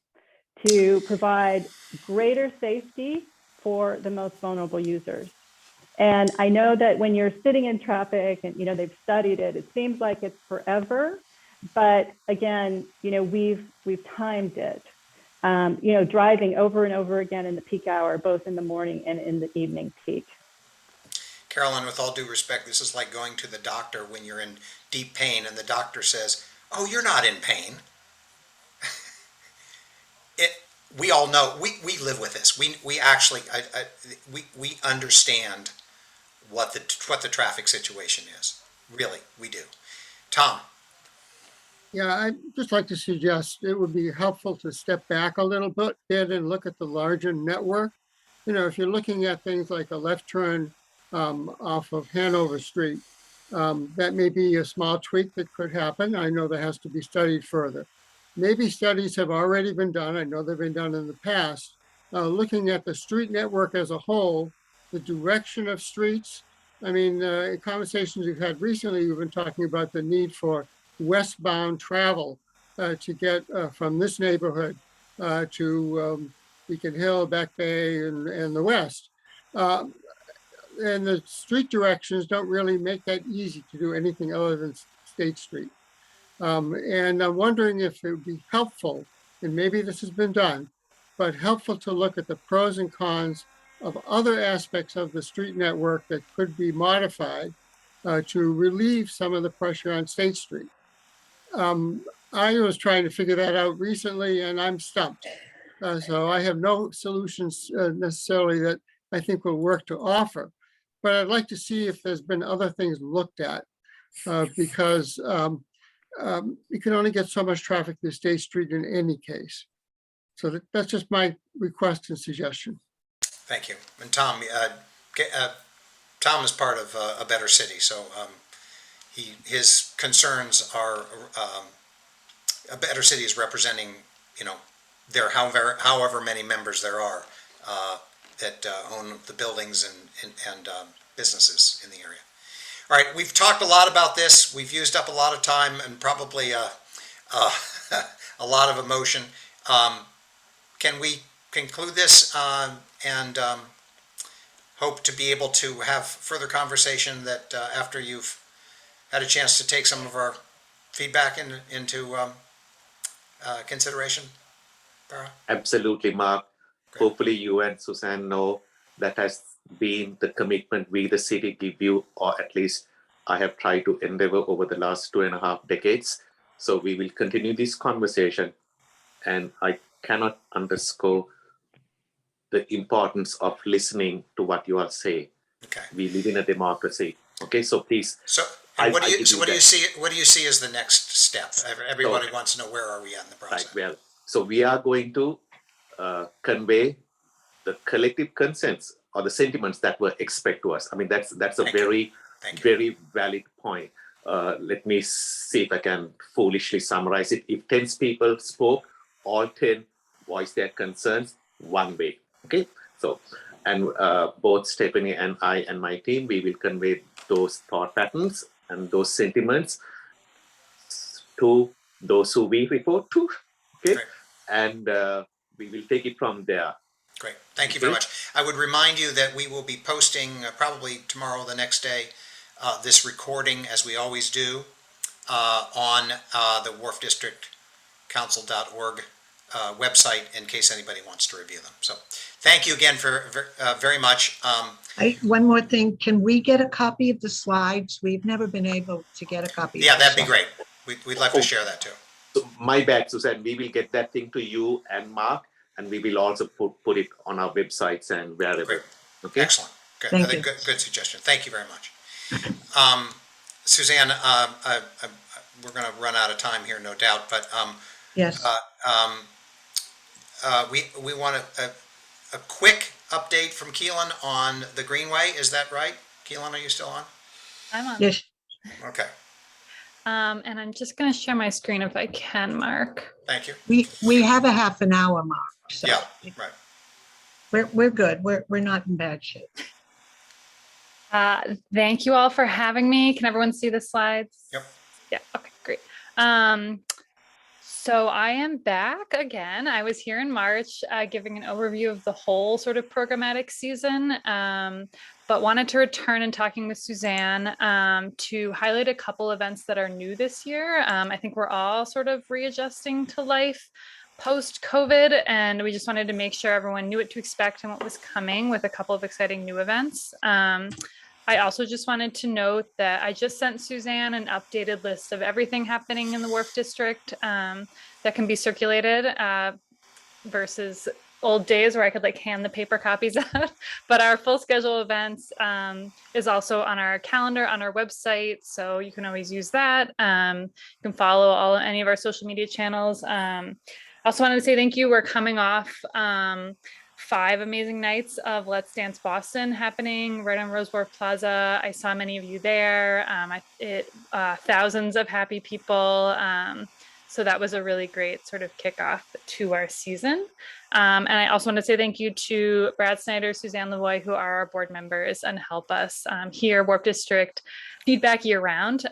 to provide greater safety for the most vulnerable users. And I know that when you're sitting in traffic and, they've studied it, it seems like it's forever. But again, we've timed it, driving over and over again in the peak hour, both in the morning and in the evening peak. Carolyn, with all due respect, this is like going to the doctor when you're in deep pain and the doctor says, "Oh, you're not in pain." We all know, we live with this. We actually, we understand what the traffic situation is. Really, we do. Tom. Yeah, I'd just like to suggest it would be helpful to step back a little bit and look at the larger network. If you're looking at things like a left turn off of Hanover Street, that may be a small tweak that could happen. I know that has to be studied further. Maybe studies have already been done. I know they've been done in the past, looking at the street network as a whole, the direction of streets. I mean, in conversations we've had recently, we've been talking about the need for westbound travel to get from this neighborhood to Beacon Hill, Back Bay, and the west. And the street directions don't really make that easy to do anything other than State Street. And I'm wondering if it would be helpful, and maybe this has been done, but helpful to look at the pros and cons of other aspects of the street network that could be modified to relieve some of the pressure on State Street. I was trying to figure that out recently, and I'm stumped. So I have no solutions necessarily that I think will work to offer. But I'd like to see if there's been other things looked at because you can only get so much traffic through State Street in any case. So that's just my request and suggestion. Thank you. And Tom, Tom is part of A Better City, so his concerns are A Better City is representing, there however many members there are that own the buildings and businesses in the area. All right, we've talked a lot about this. We've used up a lot of time and probably a lot of emotion. Can we conclude this and hope to be able to have further conversation that after you've had a chance to take some of our feedback into consideration? Para? Absolutely, Mark. Great. Hopefully you and Suzanne know that has been the commitment we, the city, give you, or at least I have tried to endeavor over the last 2.5 decades. So we will continue this conversation, and I cannot underscore the importance of listening to what you all say. Okay. We live in a democracy. Okay, so please. So what do you see? What do you see as the next step? Everybody wants to know where are we at in the process. Right. Well, so we are going to convey the collective consents or the sentiments that were expressed to us. I mean, that's a very valid point. Let me see if I can foolishly summarize it. If 10 people spoke, all 10 voiced their concerns one way. Okay, so and both Stefanie and I and my team, we will convey those thought patterns and those sentiments to those who we report to. Okay, great. And we will take it from there. Great, thank you very much. I would remind you that we will be posting probably tomorrow or the next day this recording, as we always do, on the Wharf District Council.org website in case anybody wants to review them. So thank you again for very much. One more thing, can we get a copy of the slides? We've never been able to get a copy. Yeah, that'd be great. We'd love to share that too. So my bad, Suzanne, we will get that thing to you and Mark, and we will also put it on our websites and wherever. Great. Okay. Excellent. Good. Thank you. Good suggestion. Thank you very much. Suzanne, we're going to run out of time here, no doubt, but yes. We want a quick update from Keelan on the Greenway. Is that right? Keelan, are you still on? I'm on. Yes. Okay. And I'm just going to share my screen if I can, Mark. Thank you. We have a half an hour, Mark. So yeah, right. We're good. We're not in bad shape. Thank you all for having me. Can everyone see the slides? Yep. Yeah, okay, great. So I am back again. I was here in March giving an overview of the whole sort of programmatic season, but wanted to return and talking with Suzanne to highlight a couple events that are new this year. I think we're all sort of readjusting to life post-COVID, and we just wanted to make sure everyone knew what to expect and what was coming with a couple of exciting new events. I also just wanted to note that I just sent Suzanne an updated list of everything happening in the Wharf District that can be circulated versus old days where I could like hand the paper copies out. But our full schedule of events is also on our calendar on our website, so you can always use that. You can follow any of our social media channels. I also wanted to say thank you. We're coming off 5 amazing nights of Let's Dance Boston happening right on Wharf Plaza. I saw many of you there. Thousands of happy people. So that was a really great sort of kickoff to our season. And I also want to say thank you to Brad Snyder, Suzanne Lavoie, who are our board members and help us here, Wharf District, feedback year round.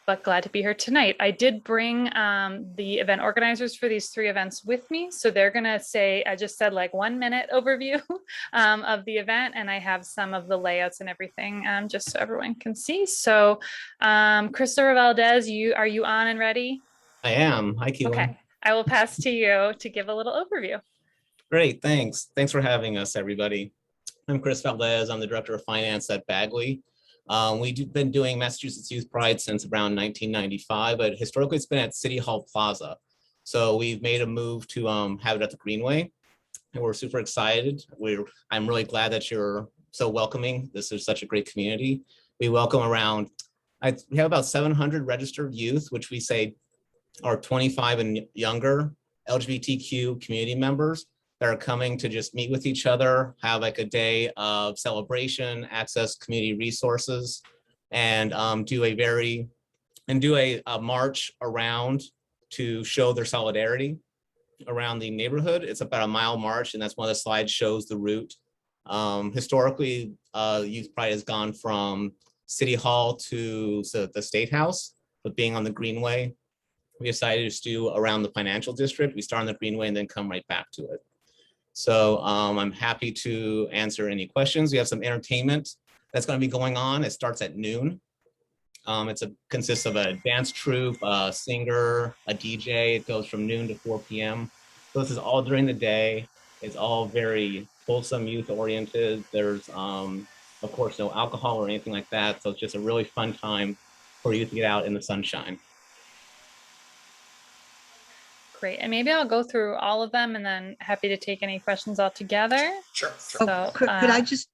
But glad to be here tonight. I did bring the event organizers for these 3 events with me. So they're gonna say, I just said like 1-minute overview of the event, and I have some of the layouts and everything just so everyone can see. So Christopher Valdez, are you on and ready? I am. Hi, Keelan. Okay, I will pass to you to give a little overview. Great, thanks. Thanks for having us, everybody. I'm Chris Valdez. I'm the Director of Finance at Bagley. We've been doing Massachusetts Youth Pride since around 1995, but historically it's been at City Hall Plaza. So we've made a move to have it at the Greenway, and we're super excited. I'm really glad that you're so welcoming. This is such a great community. We welcome we have about 700 registered youth, which we say are 25 and younger LGBTQ community members that are coming to just meet with each other, have like a day of celebration, access community resources, and do a march around to show their solidarity around the neighborhood. It's about a mile march, and that's one of the slides shows the route. Historically, Youth Pride has gone from City Hall to the State House, but being on the Greenway, we decided to do around the financial district. We start on the Greenway and then come right back to it. So I'm happy to answer any questions. We have some entertainment that's going to be going on. It starts at noon. Consists of a dance troupe, a singer, a DJ. It goes from noon to 4 p.m. So this is all during the day. It's all very wholesome, youth oriented. There's, of course, no alcohol or anything like that. So it's just a really fun time for you to get out in the sunshine. Great, and maybe I'll go through all of them and then happy to take any questions all together. Sure. So, could I just,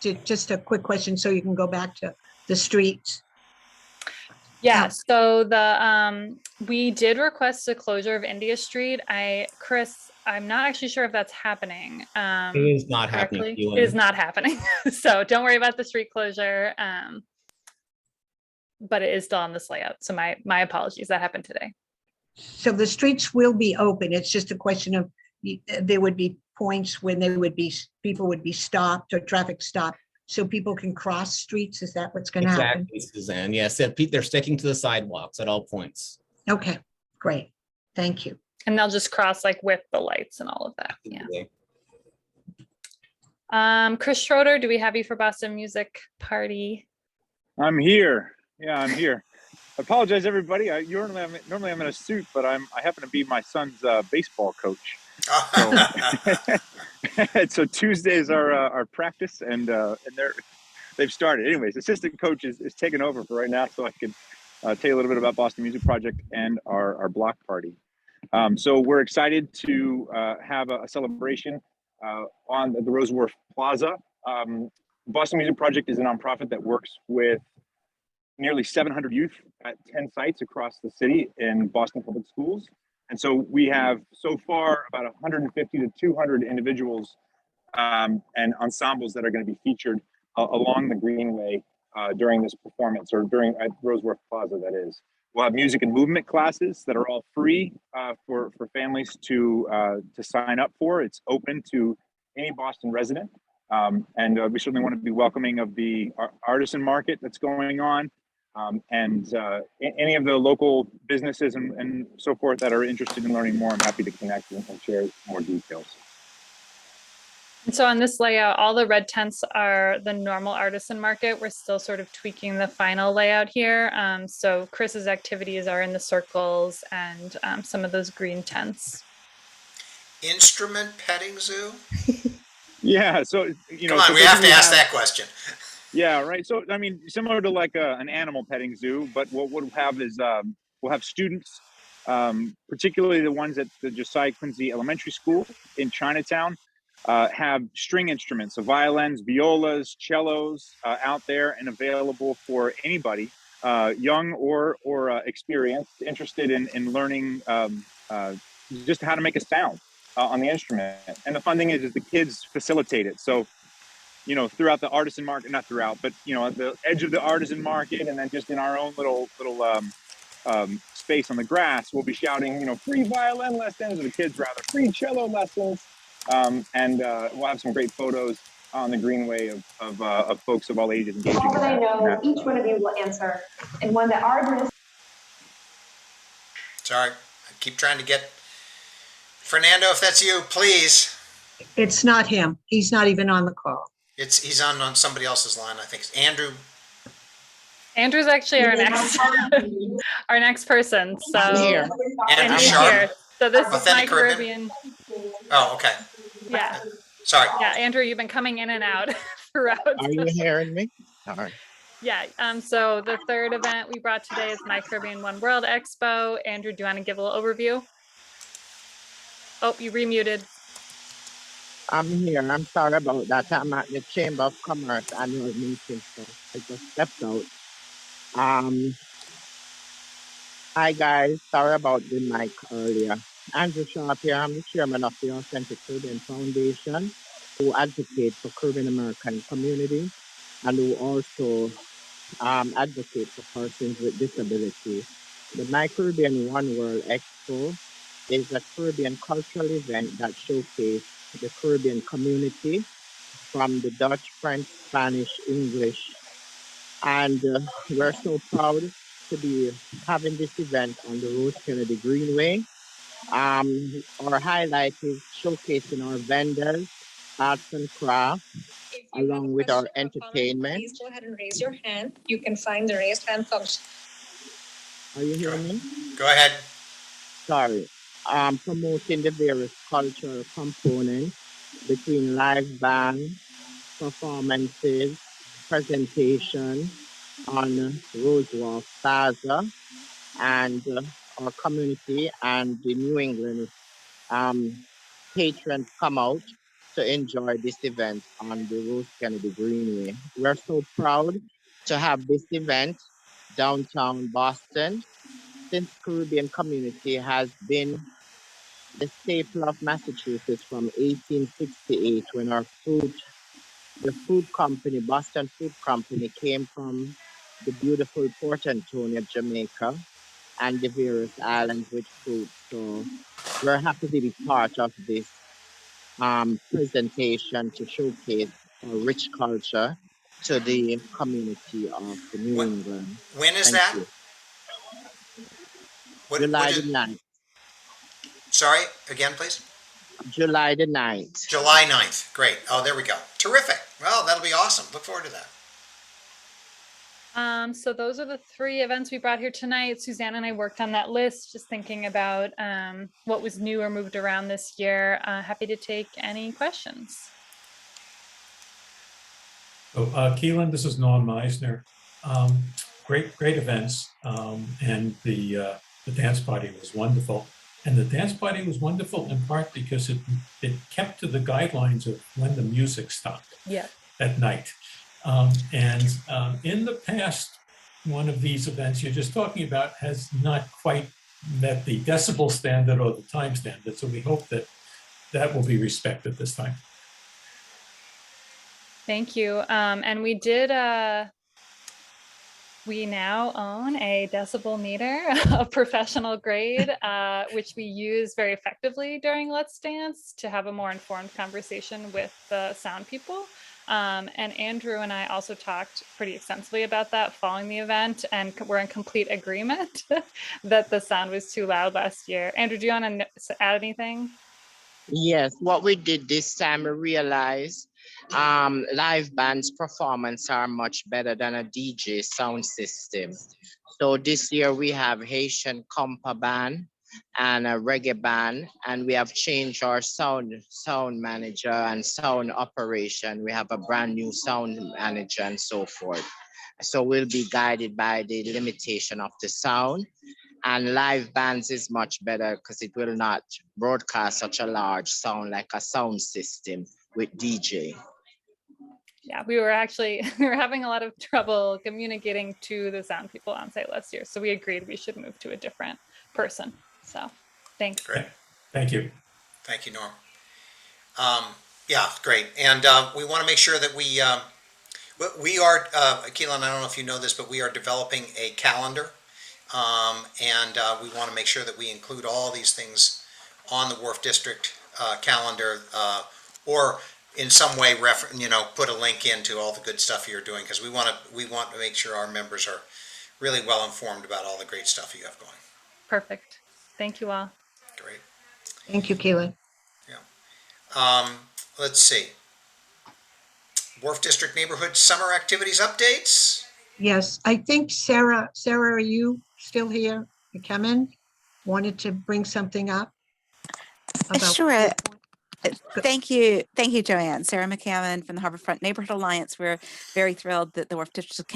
just a quick question so you can go back to the streets. Yeah, so we did request a closure of India Street. Chris, I'm not actually sure if that's happening. It is not happening. It is not happening. So don't worry about the street closure. But it is still on this layout. So my apologies, that happened today. So the streets will be open. It's just a question of there would be points when people would be stopped or traffic stopped, so people can cross streets. Is that what's going to happen? Exactly, Suzanne. Yes, they're sticking to the sidewalks at all points. Okay, great. Thank you. And they'll just cross like with the lights and all of that. Absolutely. Yeah. Chris Schroeder, do we have you for Boston Music Party? I'm here. Yeah, I'm here. I apologize, everybody. Normally I'm in a suit, but I happen to be my son's baseball coach. So Tuesdays are our practice, and they've started. Anyways, assistant coach is taking over for right now, so I can tell you a little bit about Boston Music Project and our block party. So we're excited to have a celebration on the Wharf Plaza. Boston Music Project is a nonprofit that works with nearly 700 youth at 10 sites across the city in Boston Public Schools. And so we have so far about 150 to 200 individuals and ensembles that are going to be featured along the Greenway during this performance, or at Wharf Plaza, that is. We'll have music and movement classes that are all free for families to sign up for. It's open to any Boston resident. And we certainly want to be welcoming of the artisan market that's going on, and any of the local businesses and so forth that are interested in learning more. I'm happy to connect and share more details. And so on this layout, all the red tents are the normal artisan market. We're still sort of tweaking the final layout here. So Chris's activities are in the circles and some of those green tents. Instrument petting zoo? Yeah, so Come on, we have to ask that question. Yeah, right. So I mean, similar to like an animal petting zoo, but what we'll have is we'll have students, particularly the ones at the Josiah Quincy Elementary School in Chinatown, have string instruments, so violins, violas, cellos out there and available for anybody, young or experienced, interested in learning just how to make a sound on the instrument. And the fun thing is the kids facilitate it. So, you know, throughout the artisan market, not throughout, but, you know, at the edge of the artisan market, and then just in our own little space on the grass, we'll be shouting, you know, free violin lessons, or the kids rather, free cello lessons. And we'll have some great photos on the greenway of folks of all ages engaging. All that I know, each one of you will answer, and one that our administration. Sorry, I keep trying to get Fernando, if that's you, please. It's not him. He's not even on the call. He's on somebody else's line. I think it's Andrew. Andrew's actually our next our next person. So Andrew Andrew's Sharp. here. So this is Authentic my Caribbean. Oh, okay. Yeah. Sorry. Yeah, Andrew, you've been coming in and out throughout. Are you hearing me? All right. Yeah. So the third event we brought today is My Caribbean One World Expo. Andrew, do you want to give a little overview? Oh, you remuted. I'm here. I'm sorry about that. I'm at the Chamber of Commerce annual meeting, so I just stepped out. Hi guys, sorry about the mic earlier. Andrew Sharp here. I'm the chairman of the Authentic Caribbean Foundation, who advocates for Caribbean American community and who also advocate for persons with disability. The My Caribbean One World Expo is a Caribbean cultural event that showcases the Caribbean community from the Dutch, French, Spanish, English, and we're so proud to be having this event on the Rose Kennedy Greenway. Our highlight is showcasing our vendors, arts and crafts, along with our entertainment. Please go ahead and raise your hand. You can find the raised hand function. Are you hearing me? Go ahead. Sorry. Promoting the various cultural components between live band, performances, presentation on Wharf Plaza, and our community and the New England patrons come out to enjoy this event on the Rose Kennedy Greenway. We're so proud to have this event downtown Boston, since Caribbean community has been the staple of Massachusetts from 1868, when the food company, Boston Food Company, came from the beautiful Port Antonio, Jamaica, and the various islands with fruit. So we're happy to be part of this presentation to showcase our rich culture to the community of the New England. When is Thank that? you. July the 9th. Sorry, again, please. July the 9th. July 9th. Great. Oh, there we go. Terrific. Well, that'll be awesome. Look forward to that. So those are the three events we brought here tonight. Suzanne and I worked on that list, just thinking about what was new or moved around this year. Happy to take any questions. So, Keelan, this is Norm Meisner. Great events, and the dance party was wonderful. And the dance party was wonderful in part because it kept to the guidelines of when the music stopped at night. In the past, one of these events you're just talking about has not quite met the decibel standard or the time standard. So we hope that that will be respected this time. Thank you. And we did We now own a decibel meter of professional grade, which we use very effectively during Let's Dance to have a more informed conversation with the sound people. And Andrew and I also talked pretty extensively about that following the event, and we're in complete agreement that the sound was too loud last year. Andrew, do you want to add anything? Yes, what we did this time, we realized live band's performance are much better than a DJ sound system. So this year we have Haitian compa band and a reggae band, and we have changed our sound manager and sound operation. We have a brand new sound manager and so forth. So we'll be guided by the limitation of the sound. And live bands is much better because it will not broadcast such a large sound like a sound system with DJ. Yeah, we were having a lot of trouble communicating to the sound people on site last year. So we agreed we should move to a different person. So thanks. Great. Thank you. Thank you, Norm. Yeah, great. And we want to make sure that we are, Keelan, I don't know if you know this, but we are developing a calendar. And we want to make sure that we include all these things on the Wharf District calendar, or in some way put a link into all the good stuff you're doing, because we want to make sure our members are really well informed about all the great stuff you have going. Perfect. Thank you all. Great. Thank you, Keelan. Yeah. Let's see. Wharf District Neighborhood Summer Activities Updates. Yes, I think Sara, are you still here? McCammond wanted to bring something up? Sure. Thank you, Joanne. Sara McCammond from the Harborfront Neighborhood Alliance. We're very thrilled that the Wharf District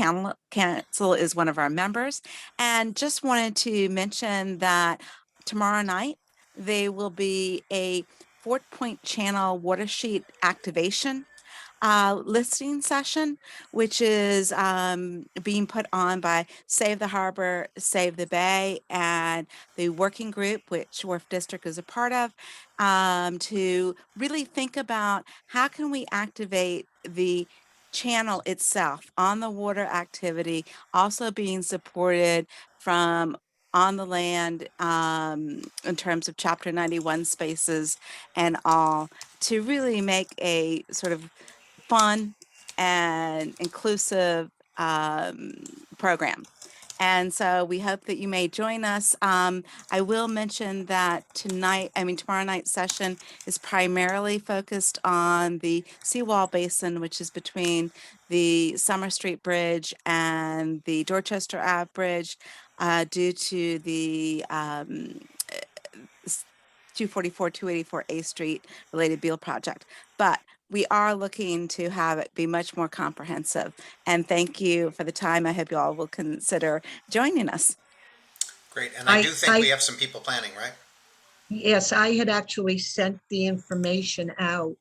Council is one of our members, and just wanted to mention that tomorrow night there will be a Fort Point Channel watershed activation listening session, which is being put on by Save the Harbor, Save the Bay, and the working group, which Wharf District is a part of, to really think about how can we activate the channel itself on the water activity, also being supported from on the land in terms of Chapter 91 spaces and all, to really make a sort of fun and inclusive program. And so we hope that you may join us. I will mention that tomorrow night's session is primarily focused on the seawall basin, which is between the Summer Street Bridge and the Dorchester Ave Bridge, due to the 244, 284 A Street related Beal project. But we are looking to have it be much more comprehensive. And thank you for the time. I hope you all will consider joining us. Great. And I do think we have some people planning, right? Yes, I had actually sent the information out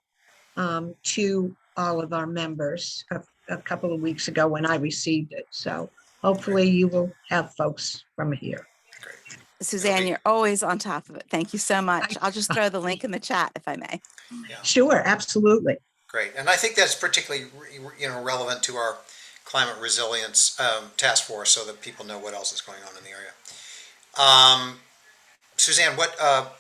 to all of our members a couple of weeks ago when I received it. So hopefully you will have folks from here. Suzanne, you're always on top of it. Thank you so much. I'll just throw the link in the chat if I may. Yeah. Sure, absolutely. Great. And I think that's particularly relevant to our climate resilience task force, so that people know what else is going on in the area. Suzanne, what are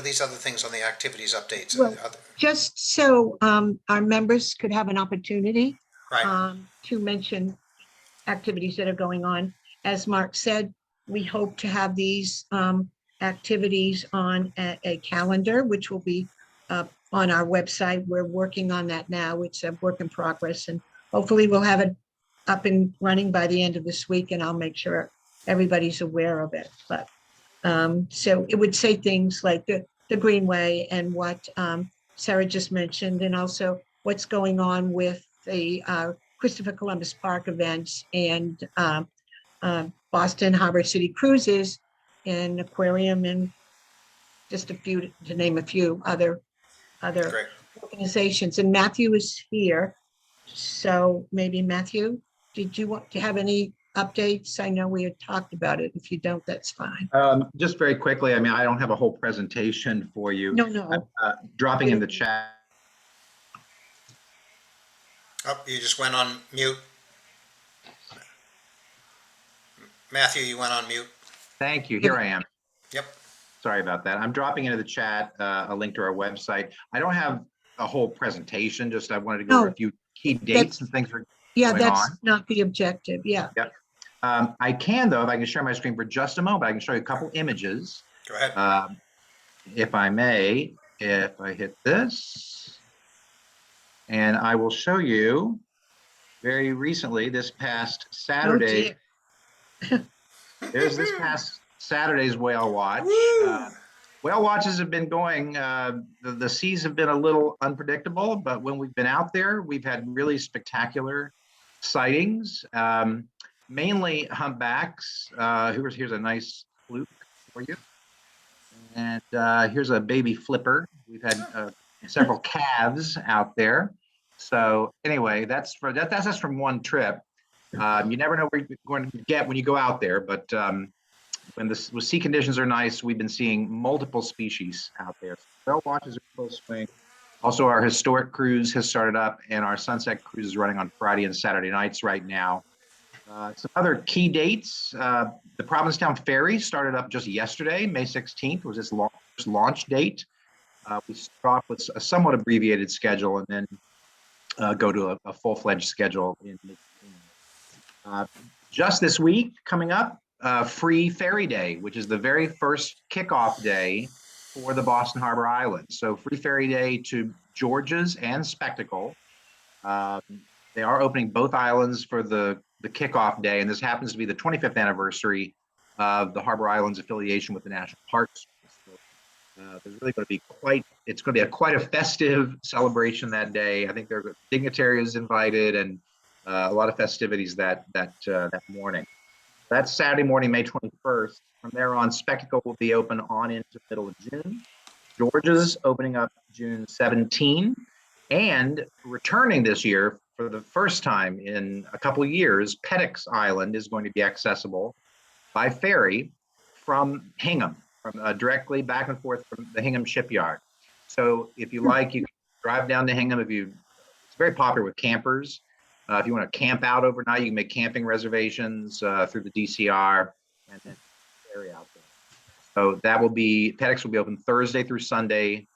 these other things on the activities updates? Well, just so our members could have an opportunity to mention activities that are going on. As Mark said, we hope to have these activities on a calendar, which will be on our website. We're working on that now. It's a work in progress, and hopefully we'll have it up and running by the end of this week, and I'll make sure everybody's aware of it. But so it would say things like the Greenway and what Sara just mentioned, and also what's going on with the Christopher Columbus Park events and Boston Harbor City Cruises and Aquarium, and just a few, to name a few other organizations. And Matthew is here. So maybe Matthew, did you want to have any updates? I know we had talked about it. If you don't, that's fine. Just very quickly, I mean, I don't have a whole presentation for you. No. Dropping in the chat. Oh, you just went on mute. Matthew, you went on mute. Thank you. Here I am. Yep. Sorry about that. I'm dropping into the chat a link to our website. I don't have a whole presentation, just I wanted to go over a few key dates and things are Yeah, going that's on. not the objective. Yeah. Yep. I can, though, if I can share my screen for just a moment, I can show you a couple images. Go ahead. If I may, if I hit this, and I will show you very recently, this past Saturday. There's this past Saturday's whale watch. Whale watches have been going, the seas have been a little unpredictable, but when we've been out there, we've had really spectacular sightings, mainly humpbacks. Here's a nice fluke for you. And here's a baby flipper. We've had several calves out there. So anyway, that's just from one trip. You never know where you're going to get when you go out there, but when the sea conditions are nice, we've been seeing multiple species out there. Whale watches are full swing. Also, our historic cruise has started up, and our sunset cruise is running on Friday and Saturday nights right now. Some other key dates: the Provincetown Ferry started up just yesterday, May 16th was its launch date. We start off with a somewhat abbreviated schedule, and then go to a full-fledged schedule in mid-June. Just this week, coming up, Free Ferry Day, which is the very first kickoff day for the Boston Harbor Islands. So Free Ferry Day to George's and Spectacle. They are opening both islands for the kickoff day, and this happens to be the 25th anniversary of the Harbor Islands affiliation with the National Park Service. So, there's really going to be quite a festive celebration that day. I think there are dignitaries invited and a lot of festivities that morning. That's Saturday morning, May 21st. From there on, Spectacle will be open on into the middle of June. George's opening up June 17, and returning this year for the first time in a couple of years, Pettix Island is going to be accessible by ferry from Hingham, directly back and forth from the Hingham shipyard. So if you like, you can drive down to Hingham. It's very popular with campers. If you want to camp out overnight, you can make camping reservations through the DCR and then ferry out there. So Pettix will be open Thursday through Sunday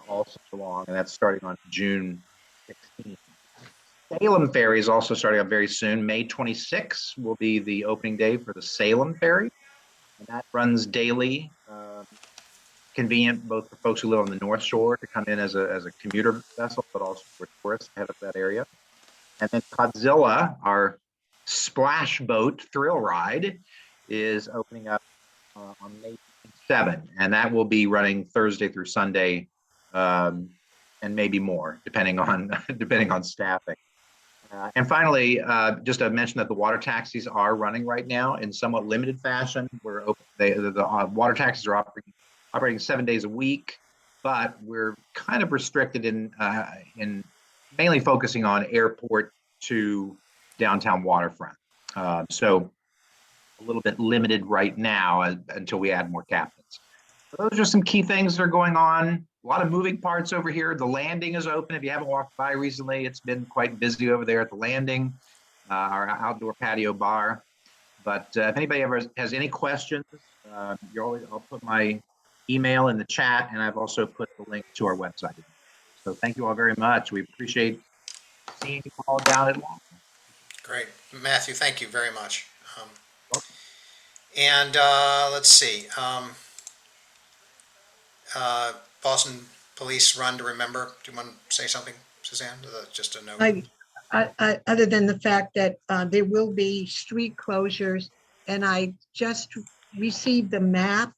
all summer long, and that's starting on June 16th. Salem Ferry is also starting up very soon. May 26th will be the opening day for the Salem Ferry, and that runs daily. Convenient both for folks who live on the North Shore to come in as a commuter vessel, but also for tourists to head up that area. And then Godzilla, our splash boat thrill ride, is opening up on May 7, and that will be running Thursday through Sunday, and maybe more, depending on staffing. And finally, just to mention that the water taxis are running right now in somewhat limited fashion. The water taxis are operating 7 days a week, but we're kind of restricted in mainly focusing on airport to downtown waterfront. So a little bit limited right now until we add more captains. So those are some key things that are going on. A lot of moving parts over here. The landing is open. If you haven't walked by recently, it's been quite busy over there at the landing, our outdoor patio bar. But if anybody ever has any questions, I'll put my email in the chat, and I've also put the link to our website. So thank you all very much. We appreciate seeing you all down at Long. Great. Matthew, thank you very much. And let's see. Boston Police Run to Remember. Do you want to say something, Suzanne? Just a note. Other than the fact that there will be street closures, and I just received the map,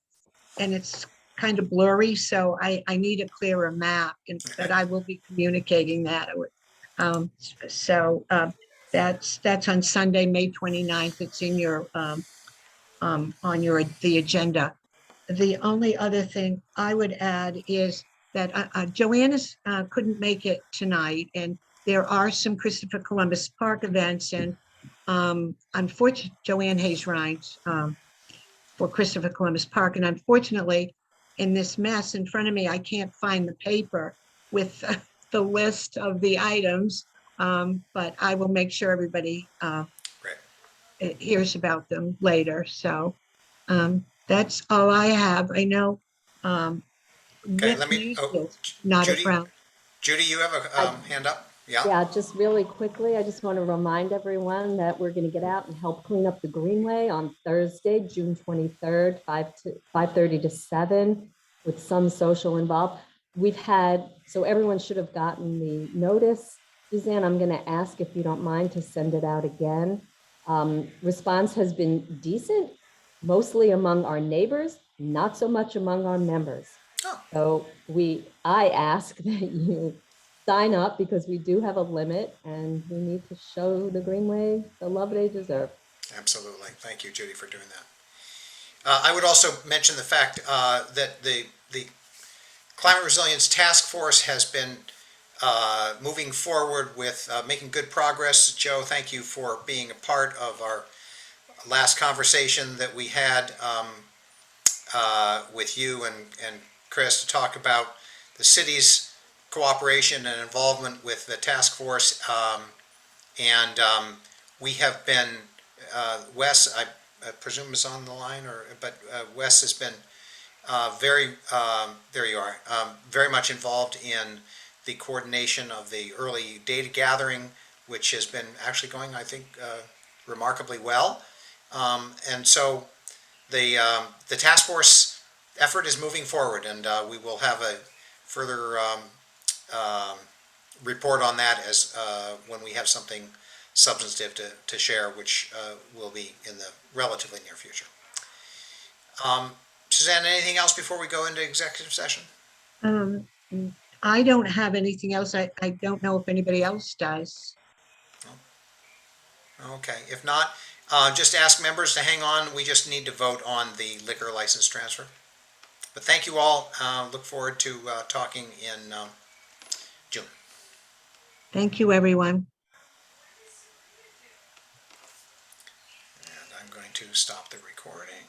and it's kind of blurry, so I need a clearer map, but I will be communicating that. That's on Sunday, May 29th. It's in your on the agenda. The only other thing I would add is that Joanna's couldn't make it tonight, and there are some Christopher Columbus Park events, and unfortunately, Joanne Hayes Rhines for Christopher Columbus Park, and unfortunately, in this mess in front of me, I can't find the paper with the list of the items, but I will make sure everybody hears about them later. So that's all I have. I know. Okay, Rick let me, Mead oh, is not Judy, around. Judy, you have a hand up? Yeah? Yeah, just really quickly, I just want to remind everyone that we're going to get out and help clean up the Greenway on Thursday, June 23rd, 5:30 to 7, with some social involved. So everyone should have gotten the notice. Suzanne, I'm going to ask if you don't mind to send it out again. Response has been decent, mostly among our neighbors, not so much among our members. So I ask that you sign up because we do have a limit and we need to show the Greenway the love they deserve. Absolutely. Thank you, Judy, for doing that. I would also mention the fact that the Climate Resilience Task Force has been moving forward with making good progress. Joe, thank you for being a part of our last conversation that we had with you and Chris to talk about the city's cooperation and involvement with the task force. We have been, Wes, I presume is on the line, but Wes has been there you are, very much involved in the coordination of the early data gathering, which has been actually going, I think, remarkably well. And so the task force effort is moving forward, and we will have a further report on that as when we have something substantive to share, which will be in the relatively near future. Suzanne, anything else before we go into executive session? I don't have anything else. I don't know if anybody else does. Okay, if not, just ask members to hang on. We just need to vote on the liquor license transfer. But thank you all. Look forward to talking in June. Thank you, everyone. And I'm going to stop the recording.